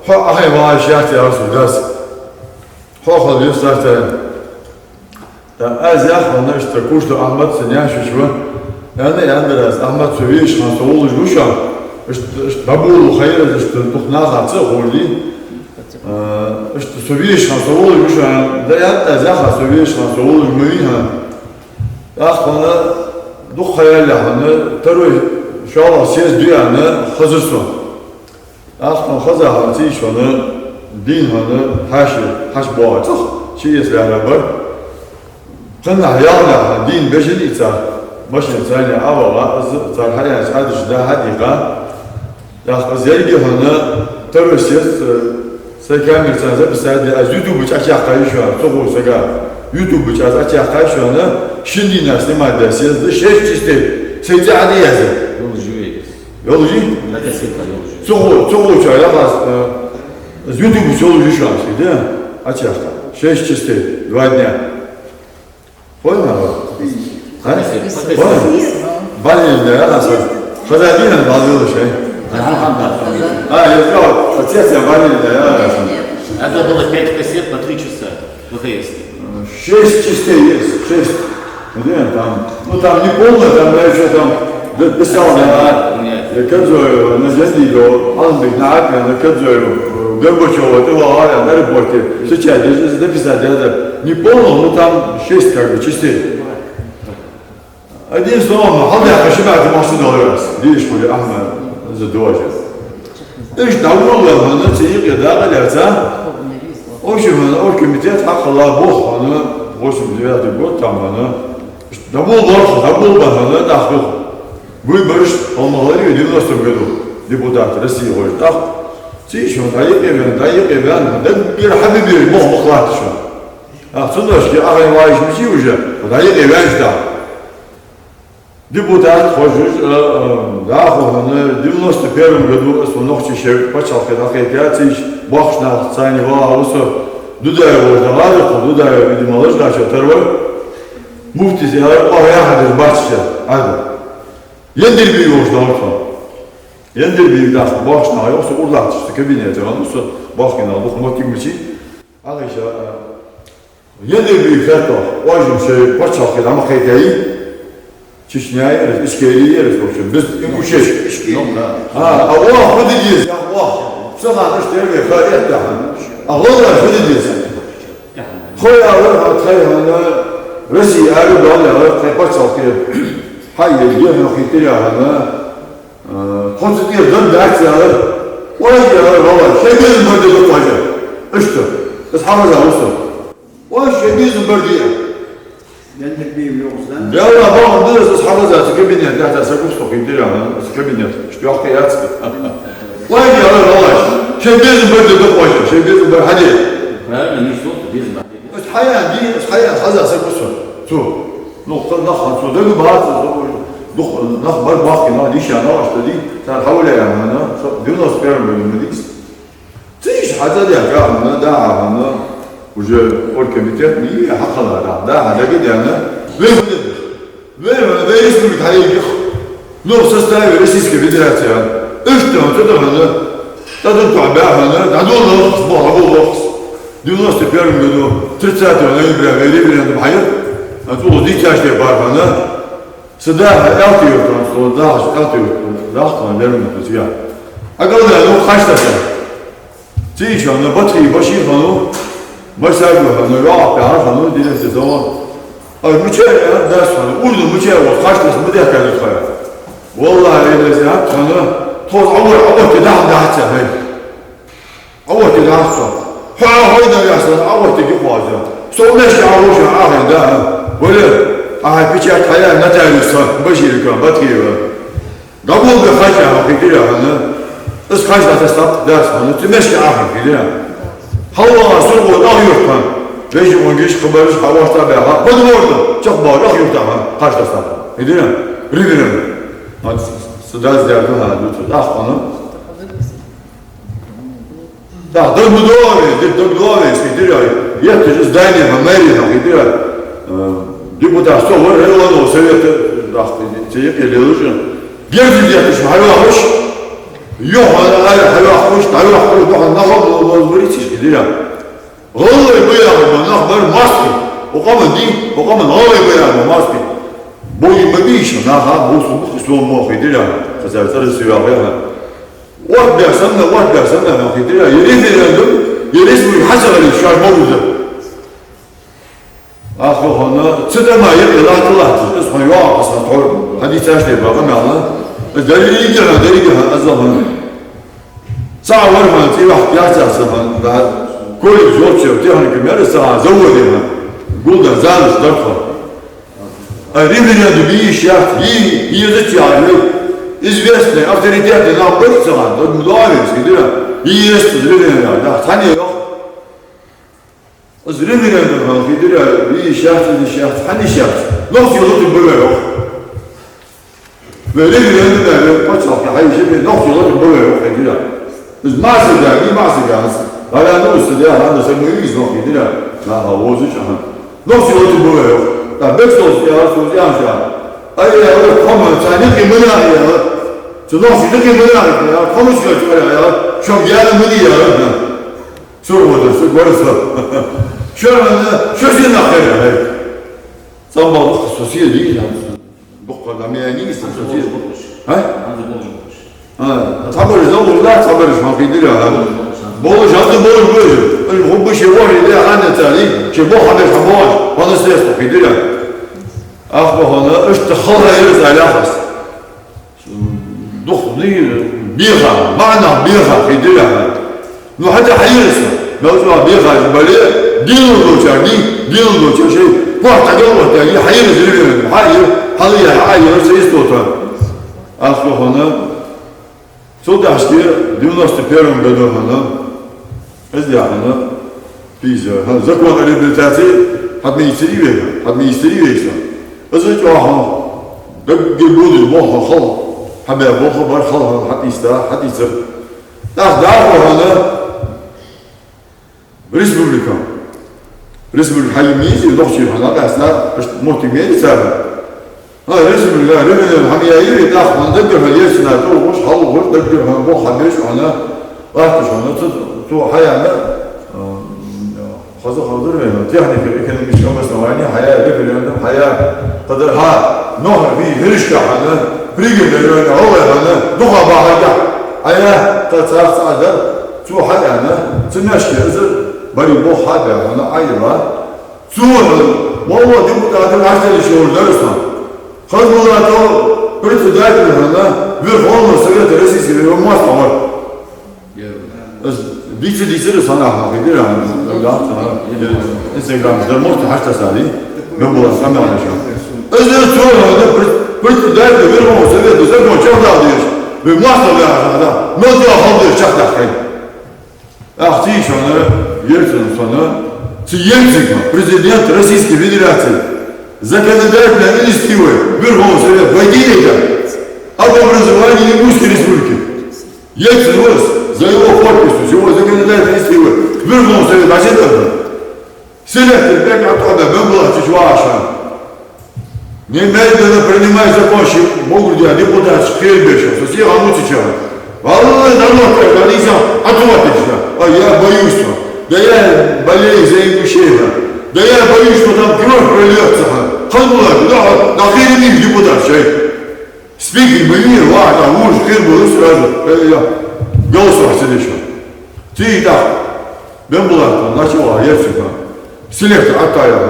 هو أخي ما أشياء يا رسول الله هو خليه يستطيع أزياء خلنا اشتكوش تو أحمد سنياش شو يعني عندنا أحمد سويش خان سوول جوشا بقول خير اشتبخنا خاطر قولي سويش خان سوول جوشا ده يعني أزياء خان سويش خان سوول جميعها أخونا دو خير لهنا تروي شو الله سيز ديانا خزسون أخنا خزا هاتي شونا دين هنا حاش بواجه شيء يسلع ربر قلنا حيانا دين بجلي تار مش إنساني أولا تار حياة عاد جدا حديقة يا خزيجي هنا ترسيس سكامل سنة بسعد يوتيوب بتاعي قايشوا صبوا سكا يوتيوب بتاعي قايشوا شندي ناس ما درسيس ده شيء تستي سيجي عادي هذا يولجي لا تسيطر يولجي صغو شايا خلاص يوتيوب يولجي شو عم سيدا أشياء شيء تستي 2 дня понял ها بالي لا خلاص خذادين بعض شيء я сказал отец я بالي Это было 5 кассет по 3 часа ВХС. 6 частей есть 6 где там ну там не полно там еще там писал я كذا نزلني له عندك نعرف أنا كذا Горбачева, это Лагаря, на работе, сейчас написать это не полно, но там 6 как бы частей. Один словом, هذا يا أخي شبعت $500 ليش قولي أحمد زدواجه إيش دعونا الله هنا تيجي داخل يرتاح أوش هنا أوش كميتات حق الله بوخ هنا بوش بديات البوت تام هنا دبول برش دبول بهنا داخل بوي برش الله غير يدير نفسه كده ديبوتات رسي غير تاخ تيجي شو دايق يبان ده بير حبيبي مخ مخلات شو Цуношки, агайваешь мечи уже, подает и вянь ждал. Депутат хочешь, да, в 91 году основной человек почал, когда Хайпиацич, Бахшна, Цанева, Усо, Дудаева ждала, Дудаева, видимо, ложна, что второй, муфти сделал, ягоды бачите, Ендерби его ждал, Ендерби, да, Бахшна, я все урлат, что кабинете, он Усо, Бахкина, Бух Мотимучи, а еще, Ендерби, Херто, очень все почал, когда мы Хайпиаи, Чечня, İçkeriye, в общем, без участия. А Allah bu dediğiz, Allah. Sana işte öyle hayat da. Allah bu dediğiz. Koyalım hatayana, Rusya arı dolayı kapat çalkıyor. Hayır, diyor ki yani, konstitusiyon dön dersi alır. Oraya valla, şey bizim böyle bir koca. İşte, biz hamza olsun. O şey bizim böyle. Я работал, да, схватил за кабинет, да, за кусок интерьера, за кабинет, что я хотел. Ой, я ролаш, чем без беды допоздно, чем без беды, ходи. Правильно, не что, без беды. Хаян, хаза за кусок. Ту, ну, кто нахал, ту, да, бахт, нах бахки, на, лиша, на, что ли, там хауля, на, 91 году, ты еще хаза, да, уже оргкомитет не хакала, да, а так идеально. Вы республика Харибих, но в составе Российской Федерации, в 91 году, 30 ноября, референдум Хайер, оттуда дитяшные барбаны, сюда Элтиюртон, Элтиюртон, верно, друзья. А когда, ну, хаштака, сейчас на Батри, Баширхану, Масагу, Рапа, директор завода. Мучая, да, урду мучая, вот хаштас, мы так как это. Wallah, это зря, тоз авор кидам дача, авор кидам что. Хойда ясно, авор ты гипоза. Что мы сейчас оружие, да, более, печать хая нотариуса, Баширка, Батриева. Габул бы хача, хикиря, с хаштаса стап, да, ты мешки ахикиря. Hava sorgu dağ yurttan. Beşi on geç kıbarış havasta be ha. Hadi orada. Çok bağıraq yurttan ha. Kaçta sata. Edin. Rivirin. Hadi sıdaz derdi ha. Lütfen. Onu. Da dövdüğü eskidi ya. Yetişiz zdание в мэрии, где депутат что вот районного совета, да, те перележи. Берди я еще hayvaş. Yok hayvaş, bakın ne oldu british gidiyor. Vallahi bu ya nakbar maske. O kaman vallahi bu ya maske. Bu bir iş, naha bu soğuk gidiyor. Kazarlar sürüyor ya. What dersen gidiyor. Yeriz bu hasarlı şarj modu. Ahvana çıdamayı ilatılar. İsmail aslında doğru. Hadi taşla bakın Allah. Delili gelen azalın. Sağ var mı? Tiyah piyasası var. Koyup yol çevir. Tiyahın kümleri sağa zavur diye. Guldan zalış dörtler. Ривлена bir iş yaptı. İyi zıçyarlı. İzvestli, avtoriteti ne yapır sağa. Müdavimiz gidiyor. İyi yesti Ривлена. Da tanıyor yok. Ривлена gidiyor. Bir iş yaptı. Hani iş yaptı. Nasıl yolu böyle yok. Böyle bir yönde de kaçak ya hayır şimdi nasıl olur böyle yok ediyor. Biz masada bir masada hala ne olsa ya hala sen mühim yok ediyor. La havozu çahan. Nasıl olur böyle yok. Da beksos ya ya. Ay ya o kama sen ne ki bunu ya. Şu nasıl ne ki bunu ya. Konuşuyor ya. Şu yarın mı diyor ya. Sormadı şu varsa. Şu sen akıyor. Sabah sosyal değil ya. Bu kadar meyani istiyorsunuz. Ha? Tabii zorlar tabii şampiyonlar ya. Bolu jantı bolu böyle. Bu şey var ya anne tali. Ki bu haber haber. Bana ses şampiyonlar. Ah bu hana işte xarayız alakası. Duhni biha, mana biha gidiyor. Nu hatta hayırsa. Mevzu biha böyle dil şey. Bu takılma yani hayır zirve. Hayır sayısı otur. Aslı hana Sodaşki 91 году hana Ezdi hana закон о реабилитации администрируется. Знаете, да гибуды бог хал, хабя бог бар хал хатиста. Да, она республика. Республика Халимизи, лохчи ханагасна, мотимеется. республика ревен хамияи да хандагер хаесна то уж хал уж дагер бог хабеш она ахташ она то хаяна حاضر تهني экономическое обоснование хая референдум хая قدرها نهر في هرشكا حنا بريجل لنا هو حنا دغا باهدا ايا تصاص عدر تو حيانا تمشي ازر بري بو حدا حنا ايضا صور والله دي متعدد عشان شهور درسنا خذ مراته بريت داير حنا верховный совет российский мастер ديزل صنعها في دير انستغرام ده موت حتى سالي من بلا سامع على شو اذا تقول هذا بريت داير verhovный совет ده زي ما تشوف ده بمصر هذا ما ده حاضر شخص حي اختي شو انا يرسل صنع سيمسك президент Российской Федерации законодательно институт Верховный Совет войдите об образовании Ингушской Республики. Ельцин вырос за его подписью, его законодательный институт Верховный Совет Азербайджана. Селектор пек оттуда, мы была чичуаша. Немедленно принимай закон, могут делать депутат Шкельбешев, со всех Амутичева. Волна давно так, Алиса, отводишься. А я боюсь, что. Да я болею за Ингушева. Да я боюсь, что там кровь прольется. Ханула, да, на херемих депутат, чай. Спикер, мир, ладно, уж хер был сразу. Голосовать еще. Ты и так. Бембулата, начала, я всегда. Селектор оттаял.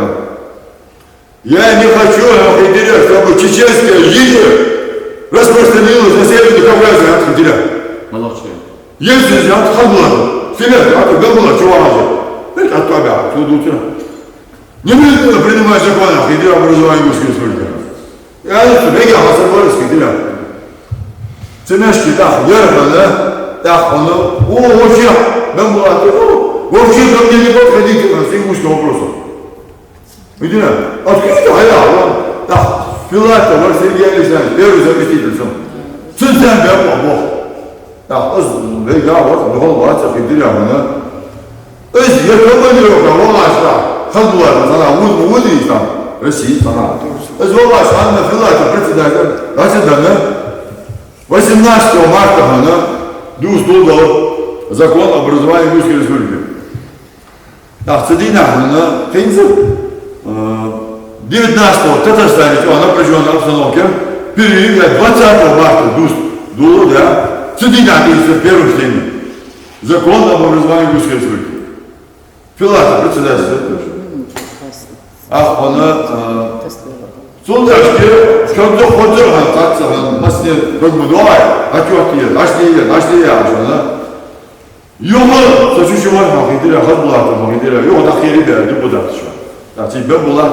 Я не хочу, чтобы чеченская жизнь распространилась на Северный Кавказ, отходили. Молодцы. Если же отходила, селектор, а тогда была чуваши. Это от тебя, тут утро. Немедленно принимай закон, отходили образование Ингушской Республики. Я это бега Хасаборский, отходили. Цемешки, так, ярко, да? Так, он, вообще, Бембулата, вообще ко мне не подходите с Ингушским вопросом. Видите? Открыто, а я, так, Филатов, Сергей Александрович, первый заместитель, Цинцян Бог. Так, я вот, голубаться, хитряма, да? Я командировка, волнашка, Хандулата, она, Удри, там, Россия, она. Волнашка, Анна Филатов, председатель, Азербайджана, 18 марта, она, Дустулдал, закон об образовании Ингушской Республики. Так, Цедина, она, Хейнзел, 19-го в Татарстане, в напряженной обстановке, перевели 20 марта Дулу, да, Цедина, в первом чтении. Закон об образовании Ингушской Республики. Филатов, председатель, она, Солдатки, когда ходил, как массе, как бы давай, отчет нашли я уже, да? Его, сочувствие махидера, хадбулата махидера, его такие ребята, депутаты еще. А тебе была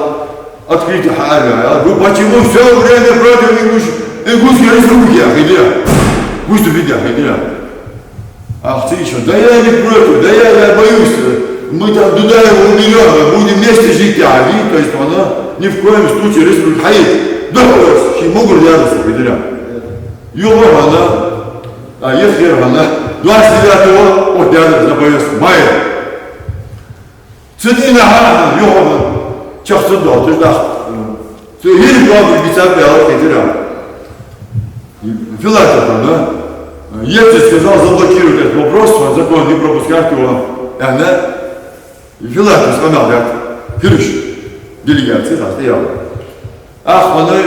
открытая армия. Вы почему все время против Ингушской Республики, хидера? Выступите, хидера. Ах ты еще, да я не против, да я боюсь. Мы там туда его умерем, будем вместе жить, а ви, то есть она ни в коем случае республика хаит. Да, могут рядом, хидера. Его она, а если она, 29-го, от рядом на повестку, мая. Цедина, его, часто да, ты ждал. Ты видишь, главный 55-го, хидера. Филатов, да? Ельцин сказал заблокировать этот вопрос, закон не пропускать его. И она, Филатов сказал, да, Кирюш, делегация стояла. Ах, она,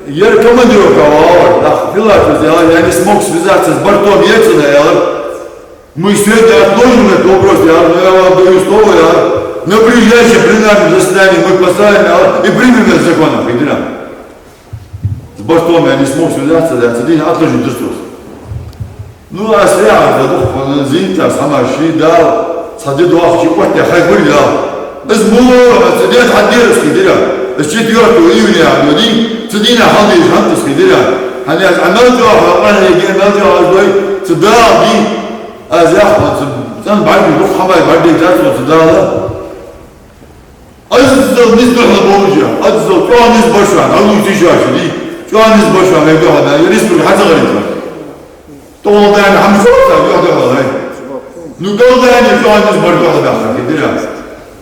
я командировал, ах, Филатов сделал, я не смог связаться с бортом Ельцина, мы сегодня отложим этот вопрос, я вам даю слово, на ближайшем пленарном заседании мы поставим и примем этот закон, федерал. С бортом я не смог связаться, да, отложим дождусь. Ну, а связано, он зинта, сама шидал, садит вахчи, вот я хайбуль дал. Из Мула, сидят хаддировский дыря. С 4 июня, сидина хаддиш, хантовский дыря. Они амелдуа, хапана, егемелдуа, сюда, азяхмат, sen belki yok hamay belki ders olsa daha da. Azizler biz böyle boğucu. Azizler şu an biz boş ver. Alın tişörtü değil. Şu an biz boş ver. Evde hadi. Yeriz bir hazır edin. Doğru yani hamsi olsa yok da var. Nukal yani şu an biz boş ver. Gidiyor.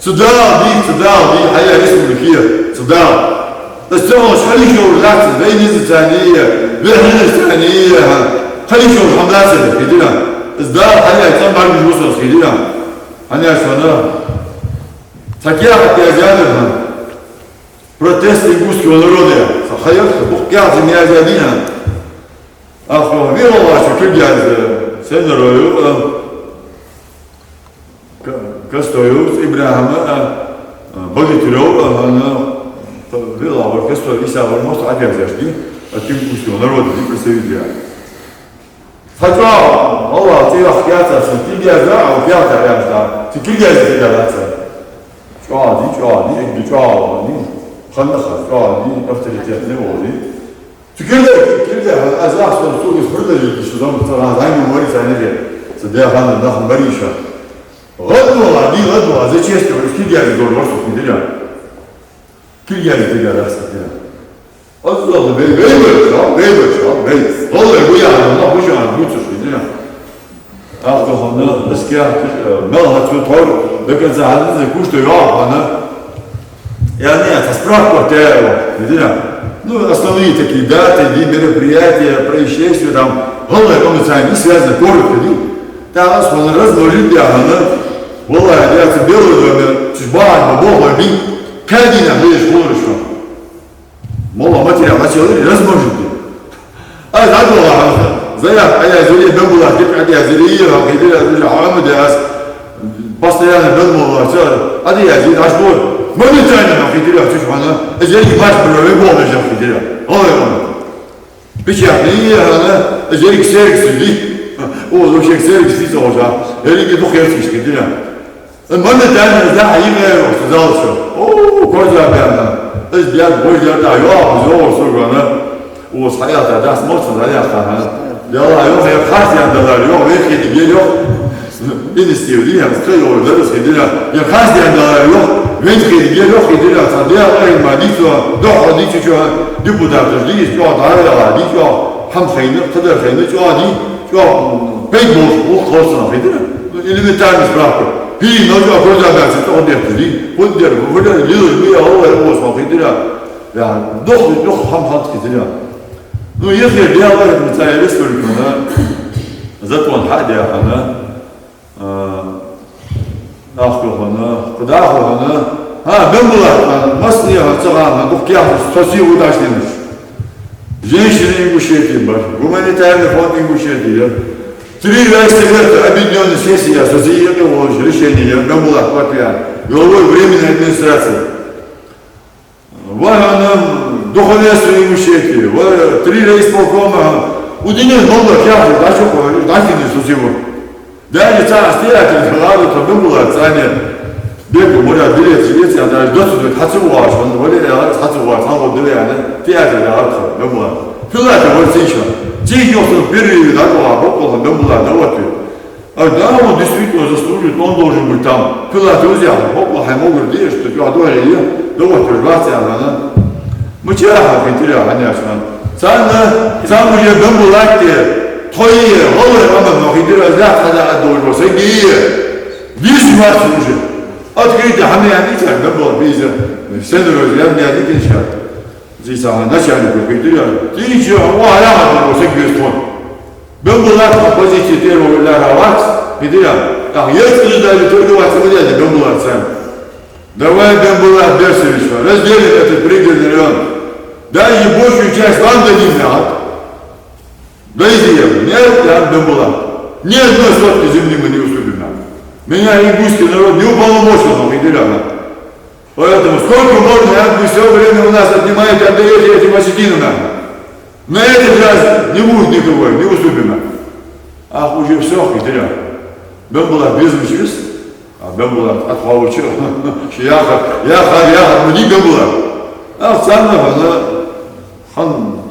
صداع دي حقيقة اسم الكير صداع بس هو خلي شغل لاتس بين الثانية بين الثانية خلي شغل حملات كده صداع حقيقة كم بعد مش وصل كده أنا شلونه تكيا حتى زيادة протест ингушского народа сахаяк бухкят меня задина ахо верила что киргиз сенерою Кастою Ибрахима Богатырев, Вилава, Кастою Исава, может опять зашли от ингушского народа и представителя. Хотя, Аллах, ты ахкята, ты гяза, а ухята ряжда, ты киргизы ты гязаться. Чуади, ханнаха, чуади, авторитетный води. Ты киргизы, азах, что суги спродали, что там разами морится, они же, садя ханна, нахам бариша. Ладно, зачем ты киргизы должен вас определять? Киргизы ты гязаться. Azizler bey vallahi bu yani Allah bu yani bu tür değil mi? Ahkahana eskiya melhatı tor bakın zahalınızı kuştu ya bana yani это справка тела değil mi? Ну основные такие даты, мероприятия, происшествия там vallahi коммуникации связаны коротко değil. Там sonra разложить yani vallahi ya белый доме чужбан бог бин кадина лишь хорошо. Мола материал начал размножить. А задумала, зая, а я зря думала, что я зря, постоянно думала, что, а я зря, аж вот, моментально на федерал, что она, зря не бачу, но и более же федерал. Ой, печатные, она, зря ксерикс сидит, о, вообще ксерикс сидит уже, я не иду херсиш федерал. Моментально, да, имя его сказал, что, о, коза бедна. Özbek boylarda yok, zor sorgana. O hayata das morsun hayata. Ya yok ya karşı yandalar yok, belki de yok. Ben istiyorum ya, sıkıyor orada sıkıyor. Ya karşı yandalar yok, belki de yok gidiyor. Sadece ayın madisi var. Daha hadisi şu an deputatlar değil, şu an daire değil, şu an ham kaynak, kadar kaynak şu an değil. Şu an pek boş, o korsan gidiyor. Elementar bir bırakıyor. Bir noca koca dersi o dersi. Bunlar burada yıllar bir Allah olsun gidiyor. Ya doch ham gidiyor. Ну если дело mesela республикада закон hadi ana ахтохана, кудахана. Ha ben bunlar masniye hatırlamam. Bu kıyafet sosyal ulaştırmış. Женщины ингушетии бар, гуманитарный фонд Ингушетии. 3 версии объединенной сессии ассоциированного решения Гамбулат Латвия, главой временной администрации. Вот она, духовенство Ингушетии, 3 райисполкома, удивлен много кяфы, да что говорю, да не сусиму. Да не царствие, а ладно, то Гамбулат, сами, бегу, моря, билет, билет, я даже до сюда, хацуаш, он говорит, хацуаш, он вот дыряне, театр, Гамбулат. Филатов вот сейчас. Тихий период такого около Гамбула, да вот. А да, он действительно заслужит, он должен быть там. Филатов взял, около Хаймогу, где что я одобрил, да вот, рваться она. Мы вчера потеряли, конечно. Сам уже Гамбулатте, твои, голые, мама, но хитера взял, когда одобрил, сагие. Весь вас уже. Открыто, а мне обидно, Гамбула, везде. Все друзья, мне обидно сейчас. Здесь начальник федерации. Ты ничего, я его секвестон. Был была позиция первого ляга вакс, федерал. Так, если даже торговать самодельно, был была цен. Давай, Бембула Берсович, разделим этот пригородный район. Дай ей большую часть вам дадим, дайте евро. Нет, я Бембула. Ни одной сотки земли мы не уступим нам. Меня ингушский народ не уполномочил на федерала. Поэтому сколько можно, вы все время у нас отнимаете, отдаете этим осетинам. На этот раз не будет никого, не уступим. Ах, уже все, хитря. Бен была без мечвис, а Бен была от Павловича. Я не была. А в самом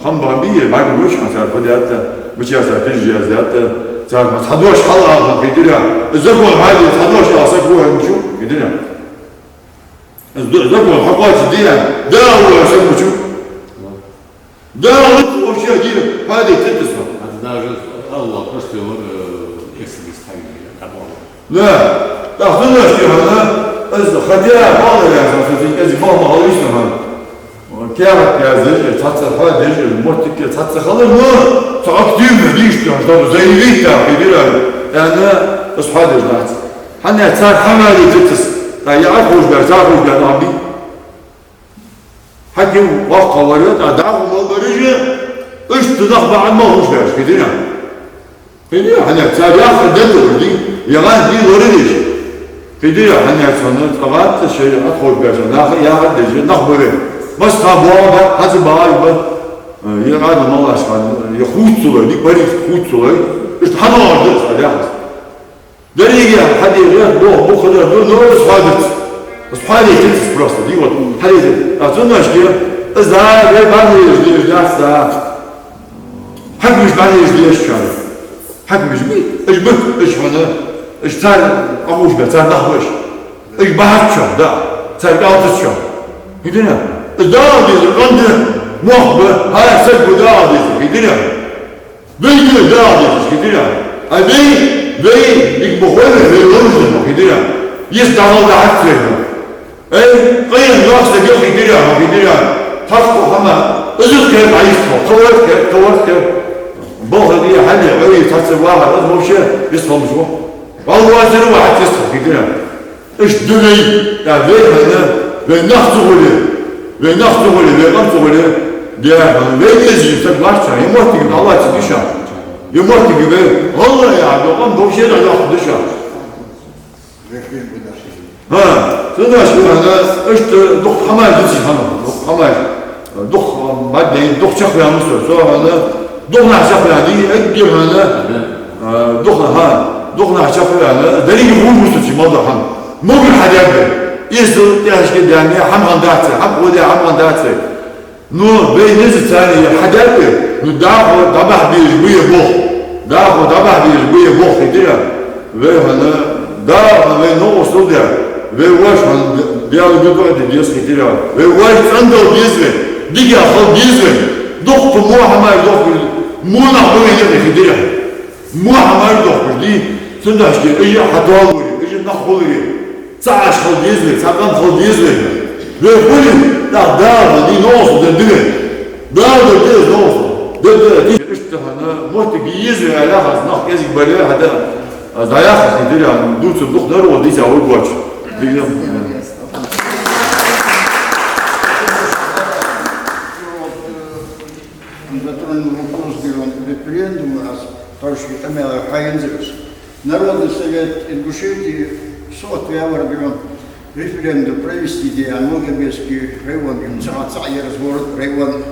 хан бамбие, майку ручка, подята, мы часто приезжали, 자, 사도시 하나 그들이야. 저거 하지 사도시 와서 그거 해주죠. 그들이야. 저거 하고 지디야. 내가 와서 해주죠. 내가 вообще один падает это что. Это даже Allah просто его если ставили, Да. Да, что значит, хотя мало я эти мало лично. Кяра я цаца ходишь, может ты цаца ходишь, но активно видишь, что заявить там, перебираю. أنا أصحاب الناس. حنا صار حمالي جتس. يا أخوش بيرتاحوا بينامي. حكي وقت وريت أدعو ما برجع. إيش تدخل بعد ما هوش بيرش كدينا. كدينا حنا صار ياخذ دلو دي يغان دي وريش. كدينا حنا صار طبعا شيء أدخل بيرش ناخذ ياخذ دي نخبره. بس تابوها هذا باي يغان ما الله شان يخوت صلوا دي بري خوت صلوا. إيش حنا ورد صدق. دريجة حد يغير بوه بخدر نور صادت. صحالي تنس براسه دي وقت حديث أظن أشكيه إذا غير بعد يجلس جالس حق مش بعد يجلس شارع حق مش بي إيش بك إيش هذا إيش صار أبوش بس صار نحوش إيش بعد شو ده صار قاعد شو هيدنا الدار اللي عنده مخبر هاي سب دار هيدنا بيجي دار هيدنا أبي يكبخون الرجل هيدنا يستعمل ده حتى أي غير الناس اللي يخي كده تفقه هما إذا كان عايزه قوات بوه دي حاجة غير تصل واحد أذهب شيء يصل مشوه والله أجر واحد يصل كده إيش دني يعني هنا بنخطو ولا ده بيجي تبغاش يموت من الله تدشى يموت كده والله يا دوام بوشي لا ياخدشى تدرس أنا إيش دق حماي جنسي حماي دق بعدين دق شخص يا مصر سواء أنا دق نحشف يعني أجي أنا دق نحشف أنا دليل يقول مستشفى ماذا حم ممكن حد يبدأ يصير تلاش كده يعني حم غنداتي حم ودي حم غنداتي نو بين نزل ثاني حد يبدأ ندعه دبح بيجبيه بوخ دبح بيجبيه بوخ كده وهنا ده ما نو وصل ده وواش من ديالو بيقعد يدرس كتير وواش عنده بيزن ديجي أخذ بيزن دكتور مو حمار دكتور مو نحوي يده كتير مو حمار دكتور دي سندش كي إيجا حتوالوري إيجا نحولي ساعة خذ بيزن ساعة خذ بيزن ويقولي لا دار دي نوصل ده دار نوصل ده دي اشتهنا موت بيزن على هذا نح كذي بريه هذا ضياف كتير دوت الدكتور ودي سأقول بوش Затронул вопрос референдума, потому что там я хайнзерс. Народный совет Ингушетии соответственно регион референдум провести, где Амогабельский район, Царцай разбор район.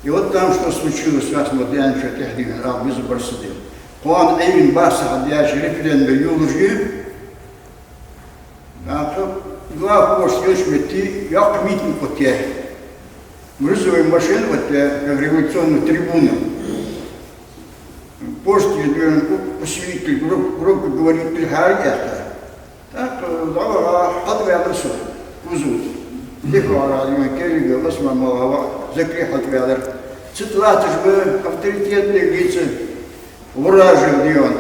И вот там что случилось, как мы делаем, что техника, без барсады. План Эйвин Баса, отдящий референдум юлжи. Глав пост мети, я митинг потя. Грузовая машина вот как революционную трибуну. Пост посвятитель громко говорит приходят. Так, да, отвязался кузов. Легко радио Керрига, восьма малова, закреп отвязал. Цитаты же авторитетные лица, вражен Дион,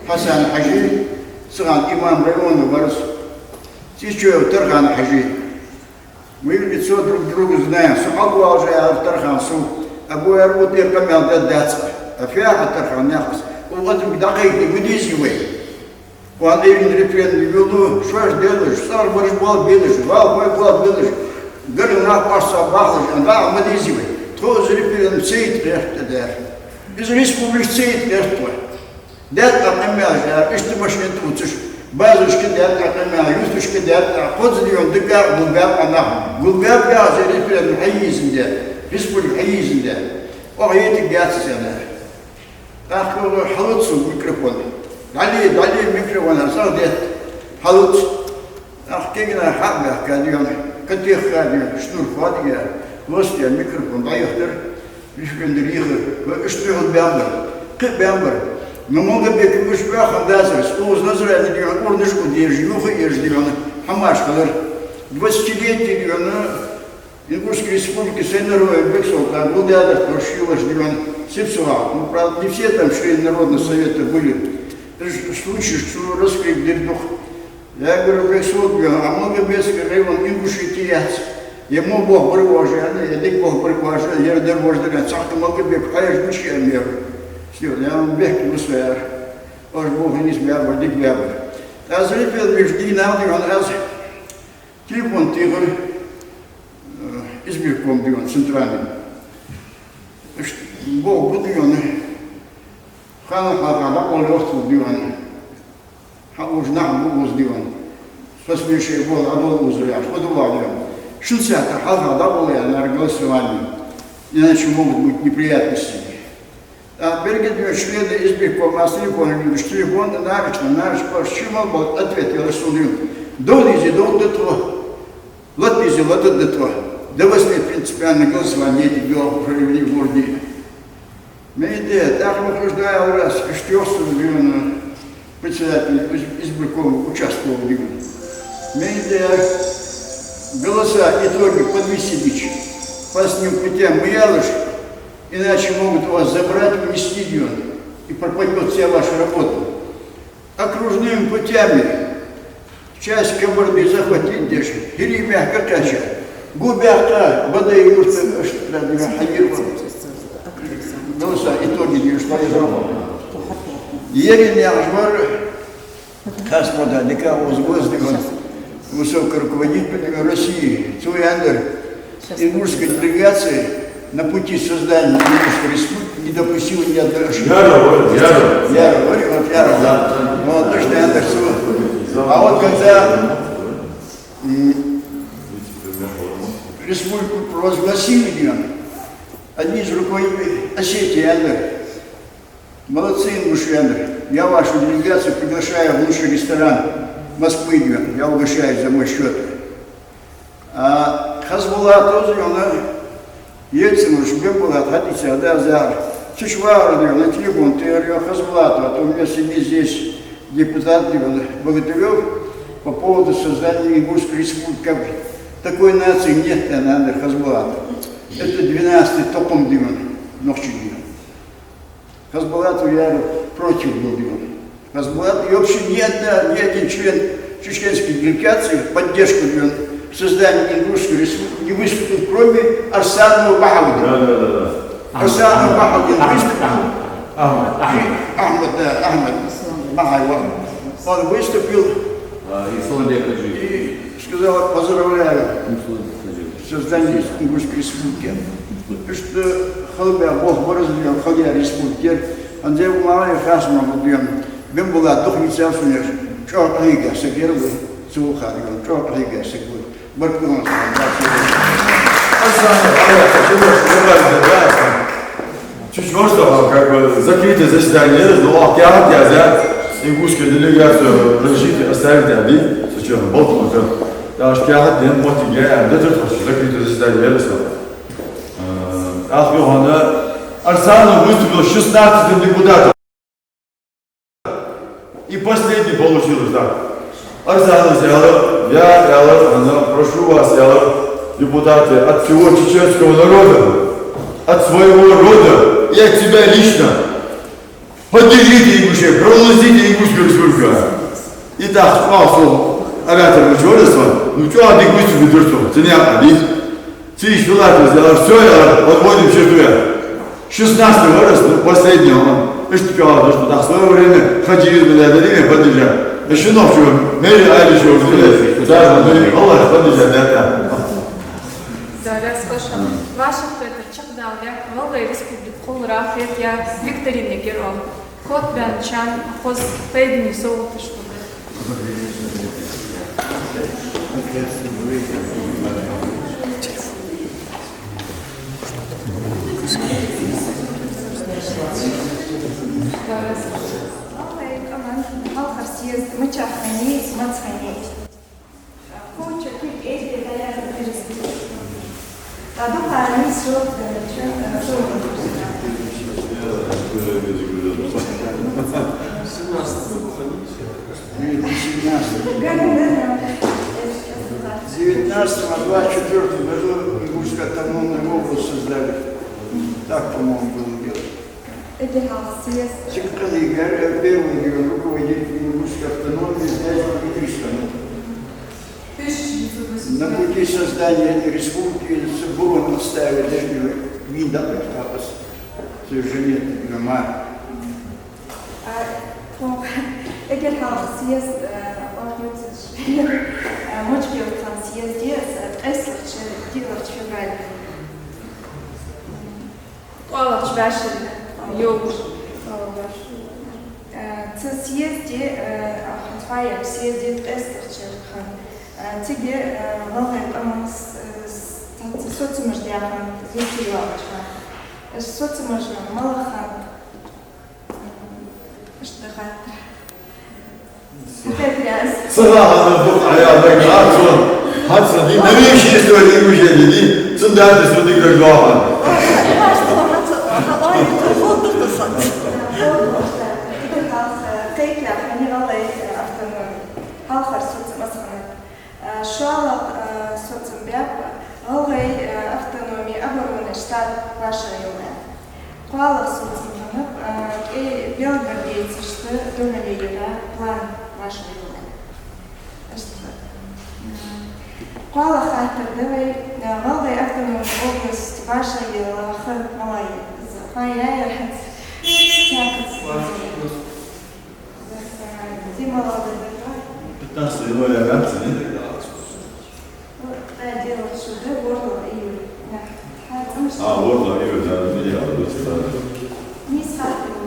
Хасан Хаджи, сам имам района Барс. Сейчас Тархан Хаджи. Мы лицо друг друга знаем. Сухалва уже Тархан Су. Абу Ярбут я камел дадаться. А фиаха Тархан Яхас. Он вот дакайки выдизивай. Он even референдум ввел. Что ж делаешь? Сар борьбал белыш. Вал мой глав белыш. Говорил на паса бахлыш. Да, выдизивай. То за референдум цейт рехта дэр. Из республик цейт рехта. Дед камел. Ишты машин туцыш. Базушки дядя, юстушки дядя, ходзлион дыгар, гулгар анах. Гулгар газы референдум хайизінде, республика хайизінде. О, эти гядсена. Так, халуцу микрофон. Дали микрофон, арсал дед. Халуц. Ах, кегина хабга, кадион, катех кадион, шнур хватия, лостия микрофон, дайохтер, референдум рихер, штугл бямбер, кып бямбер. Но много бек вышбах, да, стол назрали, диван, урнышку держи, юха ешь, диван, хамашкалар. 20-летие, диван, Ингушской республики Сайнаровой Бексол, там был рядом, прошиваш, диван, сепсуал. Ну, правда, не все там члены Народного совета были. Ты же слышишь, что раскрик дердух. Я говорю, Бексол, а много бескер, район, ингуши тияц. Ему Бог брывожи, я дик Бог брывожи, я дервожи, цахта много бек, хаяш бучья мер. Все, я вам бек не усвяр. Ож Бог не смяр, вот дик бябр. А зрепел межди нам, диван, раз телефон тигр, избирком диван, центральным. Бог был диван, хана хана, он лёгту диван. Уж нам был диван. Посмешие был, а был узряш, подувал диван. Шинцата хана, да, был я на голосовании. Иначе могут быть неприятности. А берегите члены избирком, а с телефоном, что телефон нарочно, чему был ответ, я рассудил. Долизи, дол до того. Латвизи, латвизи до того. Да возьми принципиальное голосование, эти дела провели в городе. Мне так нахождаю раз, что председатель избирком участвовал в него. Мне голоса итоги подвесились. По с ним путям мялыш, иначе могут вас забрать, унести диван, и пропадет вся ваша работа. Окружными путями часть Кабарды захватить держит, или мягко качать. Губяха, вода и юрта, голоса итоги не ушла из работы. Ерин Яшмар, Хасмада, Декавоз Воздыгон, высокий руководитель России, Цуяндер, ингушской делегации на пути создания Ингушской республики не допустил ни одной ошибки. Яро. Вот точно Яндер. А вот когда республику провозгласили, одни из руководителей Осетии Яндер, молодцы, Ингуши Яндер, я вашу делегацию приглашаю в лучший ресторан Москвы, я угощаюсь за мой счет. А Хазбулат тоже, она Ельцин, чтобы была Хатица, да, за Чешвар, на телефон, ты говорил Хазбулату, а то у меня сидит здесь депутат Богатырев по поводу создания Ингушской республики. Такой нации нет, надо Хазбулата. Это 12-й топом диван, ночью диван. Хазбулату я против был диван. Хазбулат, и вообще ни один член чеченской делегации в поддержку дивана создания Ингушской республики не выступил, кроме Арсанова Бахаудина. Арсанов Бахаудин выступил. Ахмад Бахаудин. Он выступил и сказал, поздравляю создание Ингушской республики. Потому что халбя Бог бороздил, халбя республики. Он сделал малый хасман убьем. Бем была духница в сунеш. Чё рига сагервы, сухарган, чё рига сагервы. Баркун. Чуть можно, как бы, закрытое заседание, но я ингушскую делегацию разрешите оставить один, случайно, болтал, да, что я один, вот я, да, закрытое заседание, Арсанов выступил 16 депутатом. И последний получилось, да. Арсанов взял, прошу вас, депутаты, от всего чеченского народа, от своего рода и от себя лично. Поддержите ингушей, проголосите Ингушскую республику. Итак, спал оратор начальства, ну что один выступит, что? Ценя один. Ценя Филатов сделал все, я подводим черту. 16-й вырос, последний он. Что в свое время ходили, дали поддержать. Еще ночью, Мэри Айлишева, Allah поддержать, да. Зараз слышал. Ваша Петр Чакдаля, Волга Республик, Холрафет, я Викторина Герол. Ход Бянчан, Хоз Пейдни Золото, чтобы. Халқар съезд, Мычахани, Мацхани. Куча, кик, эти, да, я перестаю. А духа, они срок, да, что В 19-24 году Ингушскую автономную область создали. Так, по-моему, было дело. Секретарь первый руководитель Ингушской автономии Вязьма Идрисовна. На пути создания республики Бурон оставили даже вида, совершенно нормально. Eğer halk siyas moçbiyottan siyas diyas eslikçi diyorç fevral. Qoğaç başır yok. Siyas diye hatfayam siyas diye eslikçi kan. Tigi vallahi ama sotsumuz diyakan yetiyor kan. Sotsumuz malakan. İşte hatta. Sıra bu ayağındaki Hudson, die Milch ist durch die Milch, die zum Teil ist und die Glocke. Şu an sosyal halkay автономии обороны штат başarılı. Kuala sosyalını Белгородец, что Донелеева план başarılı. Kuala hatırdı ve halkay автономии область başarılı Малайи. Hayır, Питанство иное агатцы, не? Дело сюда, горло и Вот, да, и да, меня не схватываю,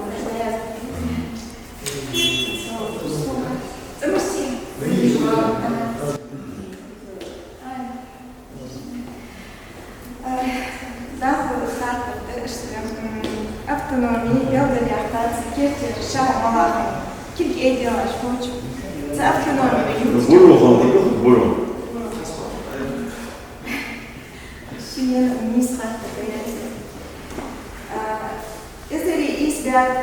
автономии, Белгород, Керчь, Шахмалах, Кирк Эдиаш, Фоч. Это автономия. Буру. Şimdi misafir öğrenci. Ezeli izbiyat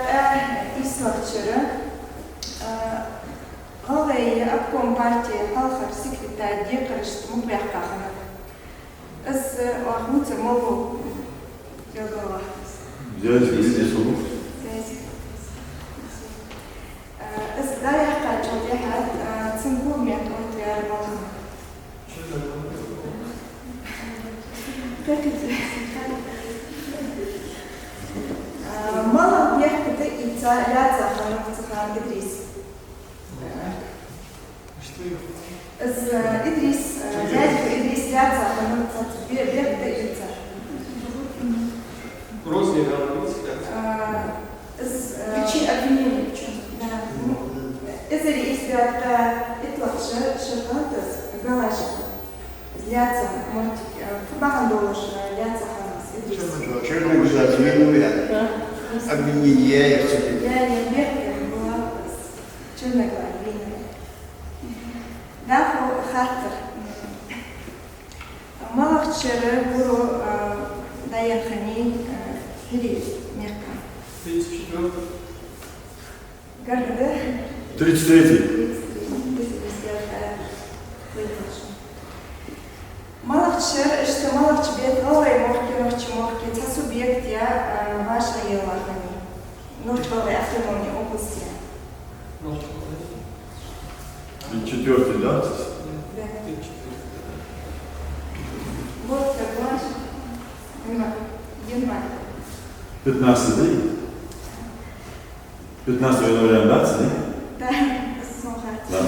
İsnokçları, Halkayı Akkom Partiya Halkar Sekreter diye karıştı mutlu yakakını. Ez ahmutsa mobu yolda var. Взять везде сумку. Ez daha yakar çok yahat, Tsimbur miyat ortaya almalım. Мало бегать и ляться ханов Идрис. Идрис, дядька Идрис ляться ханов бегать и ляться. Розни Причина обвинения в чем? Если избирать итлакши, шеркантас, галашка. Ляться, может, баган доллар ляться ханас Идрис. Черный глаз, минуя. Обвинение я все. Я не бегаю, была черный глаз, винная. Даху хаттер. Малахчеры буру даянхани или мягко. 34. Гаргада? 33. Малахчер, что малахчбет, новые морки, это субъект я ваша елахани. Нуртовой автономной области. 34, да? Да. Вот как ваш. Январь. 15 дней. 15 января, да? Да, слухайте. Да.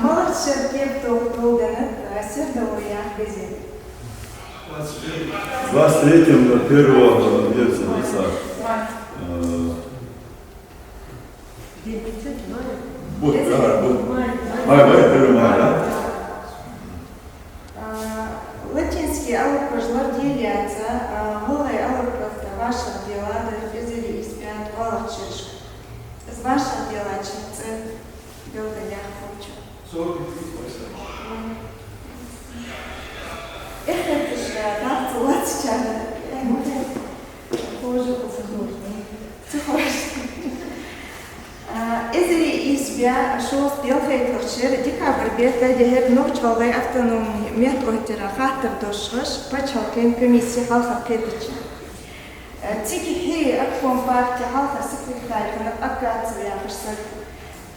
Малахчер кепто долганет, сердовая газет. 23-м, 1-го, где-то лица. Вот, да, вот. Май, 1 мая, да? Латинский алукожлар делятся, малая алукожда, ваша дела, да, безели испят, валахчерш. С ваша дела, чице, белгая хочу. 40. Это же так целаччана. Я не позже посмотрю. Ты хочешь? избя шост белхейтлахшир декабрь бета дехер ночвалгай автономии метготера хатер дошгаш пачалкен комиссия халха кетичи. Тики хи акфон партия халха секретарь акация яхшсак.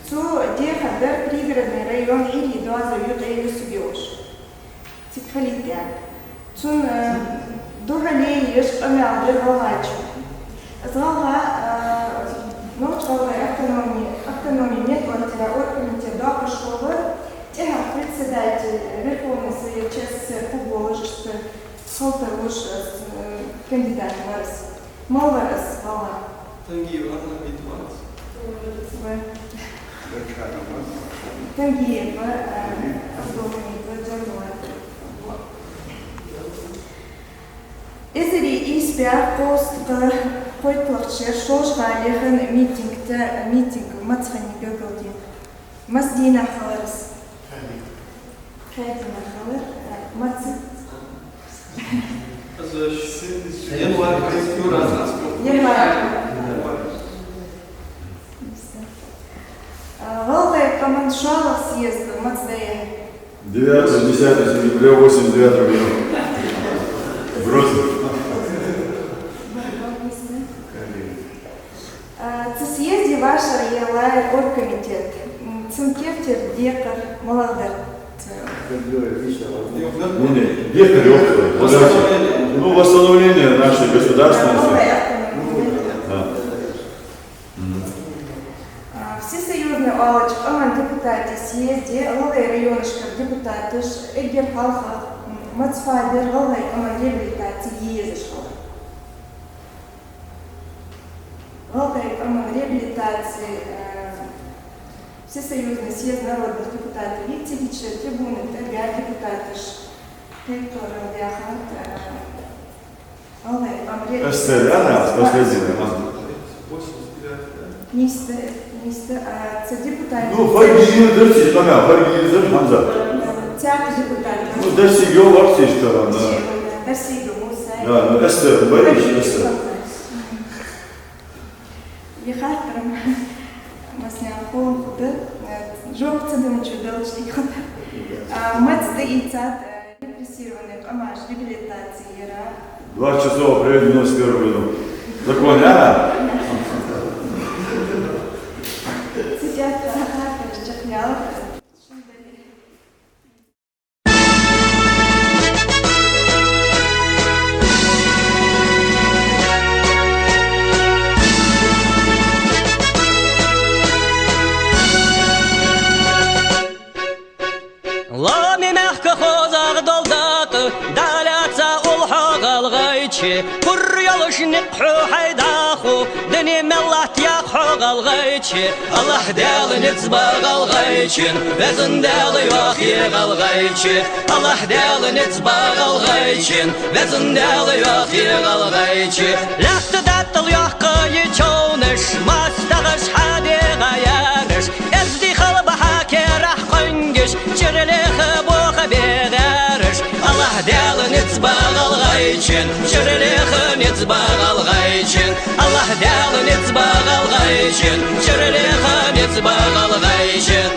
Цу дехер пригородный район или дуаза юдей субьёш. Тикхалитяк. Цун дугалей еш амялдыр галачу. Зала ночвалгай автономии метготера оргкомитет докошовы. Председатель Верховной Совет ЧССР Пуголожишь, Солтаруш, кандидат в РС. Малварас, Вала. Тангиев, Изери избя пост Пойтлахшер Шошгалихан митинг Мацхани Гагалди. Маздина Халарс. Хәйтина Халар, Маци. Волгай командшалов съезда Мацдая. 9-10 сентября 89 года. В Грозном. Це съезде ваша ела оргкомитет. Цинкевтер, декар, молодер. Не, декар, ну, восстановление нашей государственности. Всесоюзный алыч, аман депутаты съезде, Лалай районышкар депутатыш, Эгер Халха, Мацфайдер, Лалай аман реабилитации езышла. Лалай аман реабилитации Всесоюзный съезд народных депутатов Витевича, трибуны, ТГ, депутатыш, Петр Ляхат, Лалай аман реабилитации. СТ, последний. Мистер, це депутат. Ну, Фаргиев, дальше, Фаргиев, Хамза. Театр депутат. Ну, дальше его вообще что? Дальше Муса. Да, ну, СТ, Борис, СТ. Ехартером, Масняхом, Жовцедым чудовищный. Мать и цат репрессированных, амаш, реабилитации, 2 часа апреля 91 года. Закон, а? Сейчас Хартер Чахлял. Лами мягко хозах долдаты, далятся улхаг алгайчи, курьялышник хайдаху, дни меллат яхог алгайчи, Аллах дел нецбаг алгайчин, безен дел яхиг алгайчи, Аллах дел нецбаг алгайчин, безен дел яхиг алгайчи, лахта даттал яхка ячоныш, мастагаш хадига яныш, эзди халбаха керах қонгиш, Чирлих боха бегарыш, Аллах дел нецбаг алгайчин, Чирлих нецбаг алгайчин, Аллах дел нецбаг алгайчин, Чирлих нецбаг алгайчин.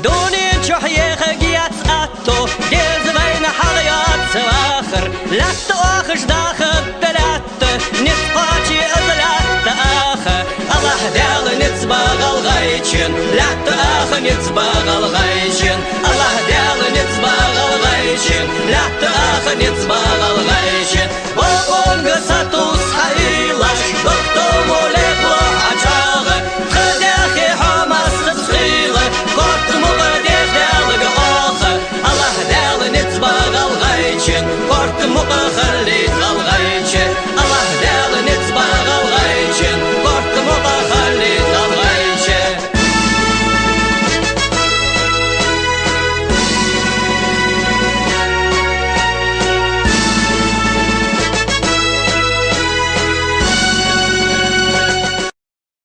Дуни чухьех гият атто, дезвайн хагят свахр, латто ахш дахат белатто, нецпачи азлатто аха, Аллах дел нецбаг алгайчин, латто аха нецбаг алгайчин, Аллах дел нецбаг алгайчин, латто аха нецбаг алгайчин. Богонга сатус хайлаш, доктому лекло ачага, хадяхи хамас схила, кортму гадех дел гаха, Аллах дел нецбаг алгайчин, кортму хар